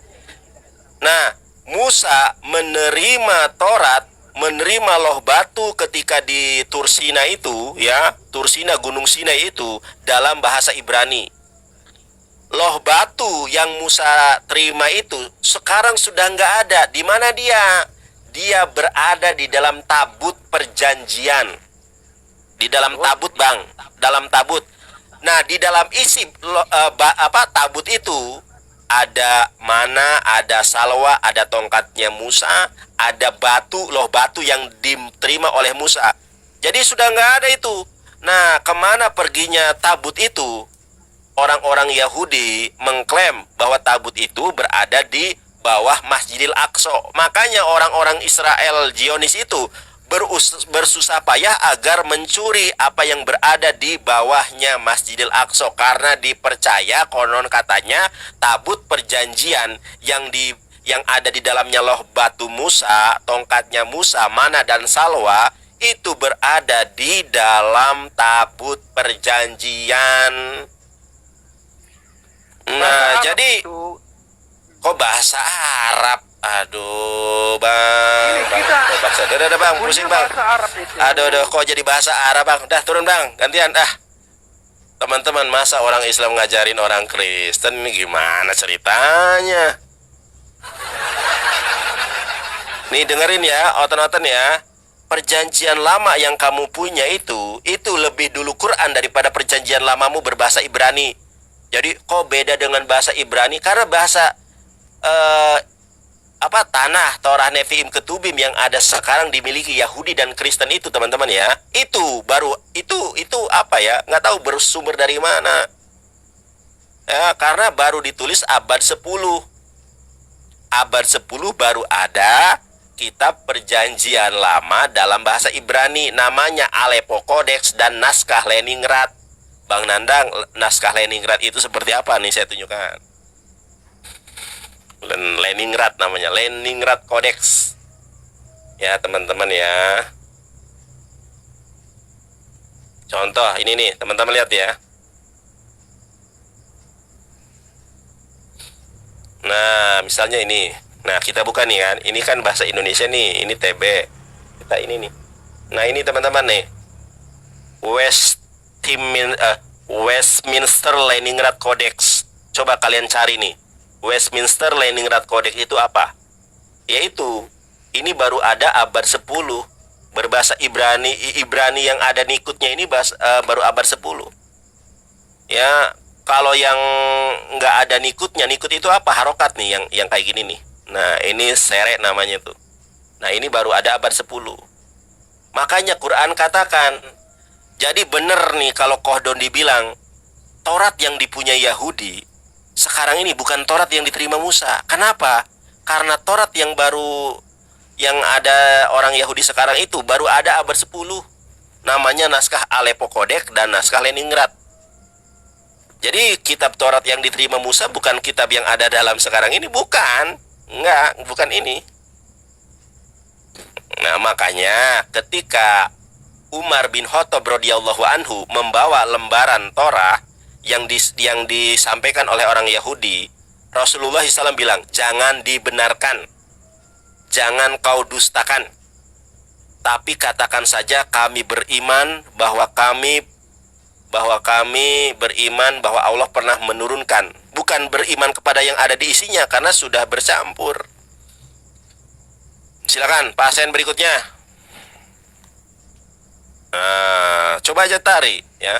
Nah, Musa menerima Taurat, menerima loh batu ketika di Tursina itu, ya, Tursina Gunung Sinai itu dalam bahasa Ibrani. Loh batu yang Musa terima itu sekarang sudah nggak ada. Di mana dia? Dia berada di dalam tabut perjanjian. Di dalam tabut, Bang. Dalam tabut. Nah, di dalam isi tabut itu ada mana, ada salwa, ada tongkatnya Musa, ada batu, loh batu yang diterima oleh Musa. Jadi sudah nggak ada itu. Nah, kemana perginya tabut itu? Orang-orang Yahudi mengklaim bahwa tabut itu berada di bawah Masjidil Aqsa. Makanya orang-orang Israel Zionis itu bersusah payah agar mencuri apa yang berada di bawahnya Masjidil Aqsa, karena dipercaya konon katanya tabut perjanjian yang ada di dalamnya loh batu Musa, tongkatnya Musa, mana dan salwa itu berada di dalam tabut perjanjian. Nah, jadi kok bahasa Arab? Aduh, Bang. Udah, Bang, pusing, Bang. Aduh, kok jadi bahasa Arab, Bang? Dah, turun, Bang. Gantian, teman-teman, masa orang Islam ngajarin orang Kristen, ini gimana ceritanya? Nih, dengerin ya, oten-oten ya. Perjanjian lama yang kamu punya itu lebih dulu Quran daripada perjanjian lamamu berbahasa Ibrani. Jadi kok beda dengan bahasa Ibrani? Karena bahasa tanah Torah Nevi'im Ketubim yang ada sekarang dimiliki Yahudi dan Kristen itu, teman-teman ya. Itu baru itu apa ya? Nggak tahu bersumber dari mana. Ya, karena baru ditulis abad 10. Abad 10 baru ada kitab perjanjian lama dalam bahasa Ibrani, namanya Aleppo Codex dan naskah Leningrad. Bang Nandang, naskah Leningrad itu seperti apa nih, saya tunjukkan. Leningrad namanya, Leningrad Codex. Ya teman-teman ya. Contoh ini nih, teman-teman lihat ya. Nah, misalnya ini. Nah, kita buka nih kan. Ini kan bahasa Indonesia nih, ini TB. Kita ini nih. Nah, ini teman-teman nih. Westminster Leningrad Codex. Coba kalian cari nih, Westminster Leningrad Codex itu apa? Yaitu ini baru ada abad 10, berbahasa Ibrani yang ada nikutnya ini baru abad 10. Ya, kalau yang nggak ada nikutnya, nikut itu apa? Harokat nih yang kayak gini nih. Nah, ini seret namanya tuh. Nah, ini baru ada abad 10. Makanya Quran katakan, jadi bener nih kalau Kohdon dibilang Taurat yang dipunyai Yahudi sekarang ini bukan Taurat yang diterima Musa. Kenapa? Karena Taurat yang ada orang Yahudi sekarang itu baru ada abad 10. Namanya naskah Aleppo Codex dan naskah Leningrad. Jadi kitab Taurat yang diterima Musa bukan kitab yang ada dalam sekarang ini, bukan. Bukan ini. Nah, makanya ketika Umar bin Khattab radhiyallahu anhu membawa lembaran Torah yang disampaikan oleh orang Yahudi, Rasulullah SAW bilang, jangan dibenarkan, jangan kau dustakan, tapi katakan saja kami beriman bahwa kami beriman bahwa Allah pernah menurunkan, bukan beriman kepada yang ada di isinya karena sudah bercampur. Silakan pasien berikutnya. Nah, coba aja tarik ya.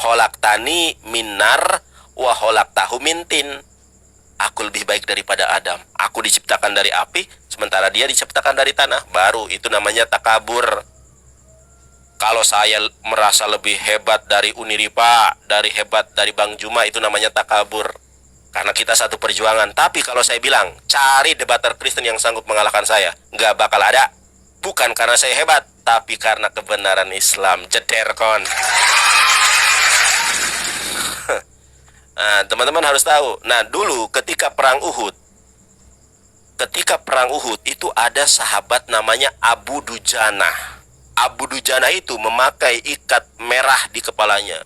Khalaqtani minar wa khalaqtahu min tin. Aku lebih baik daripada Adam. Aku diciptakan dari api, sementara dia diciptakan dari tanah. Baru itu namanya takabur. Kalau saya merasa lebih hebat dari Uniripa, hebat dari Bang Juma, itu namanya takabur. Karena kita satu perjuangan. Tapi kalau saya bilang, cari debater Kristen yang sanggup mengalahkan saya, nggak bakal ada. Bukan karena saya hebat, tapi karena kebenaran Islam. Jeder kon. Nah, teman-teman harus tahu. Nah, dulu ketika perang Uhud itu ada sahabat namanya Abu Dujana. Abu Dujana itu memakai ikat merah di kepalanya.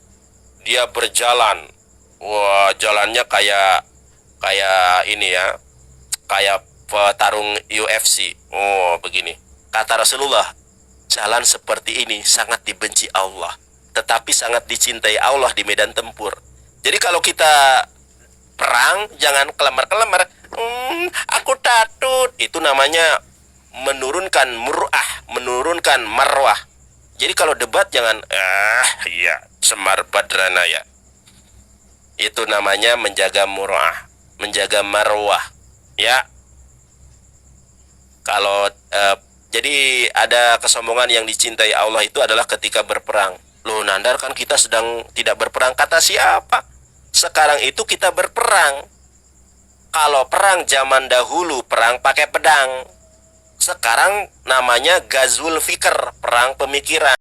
Dia berjalan. Wah, jalannya kayak ini ya. Kayak petarung UFC. Oh, begini. Kata Rasulullah, jalan seperti ini sangat dibenci Allah, tetapi sangat dicintai Allah di medan tempur. Jadi kalau kita perang, jangan kelemar-kelemar. Aku takut. Itu namanya menurunkan mur'ah, menurunkan marwah. Jadi kalau debat jangan, iya, semar badrana ya. Itu namanya menjaga mur'ah, menjaga marwah. Ya. Kalau jadi ada kesombongan yang dicintai Allah itu adalah ketika berperang. Loh, Nandar, kan kita sedang tidak berperang. Kata siapa? Sekarang itu kita berperang. Kalau perang zaman dahulu, perang pakai pedang. Sekarang namanya Ghazwul Fikr, perang pemikiran.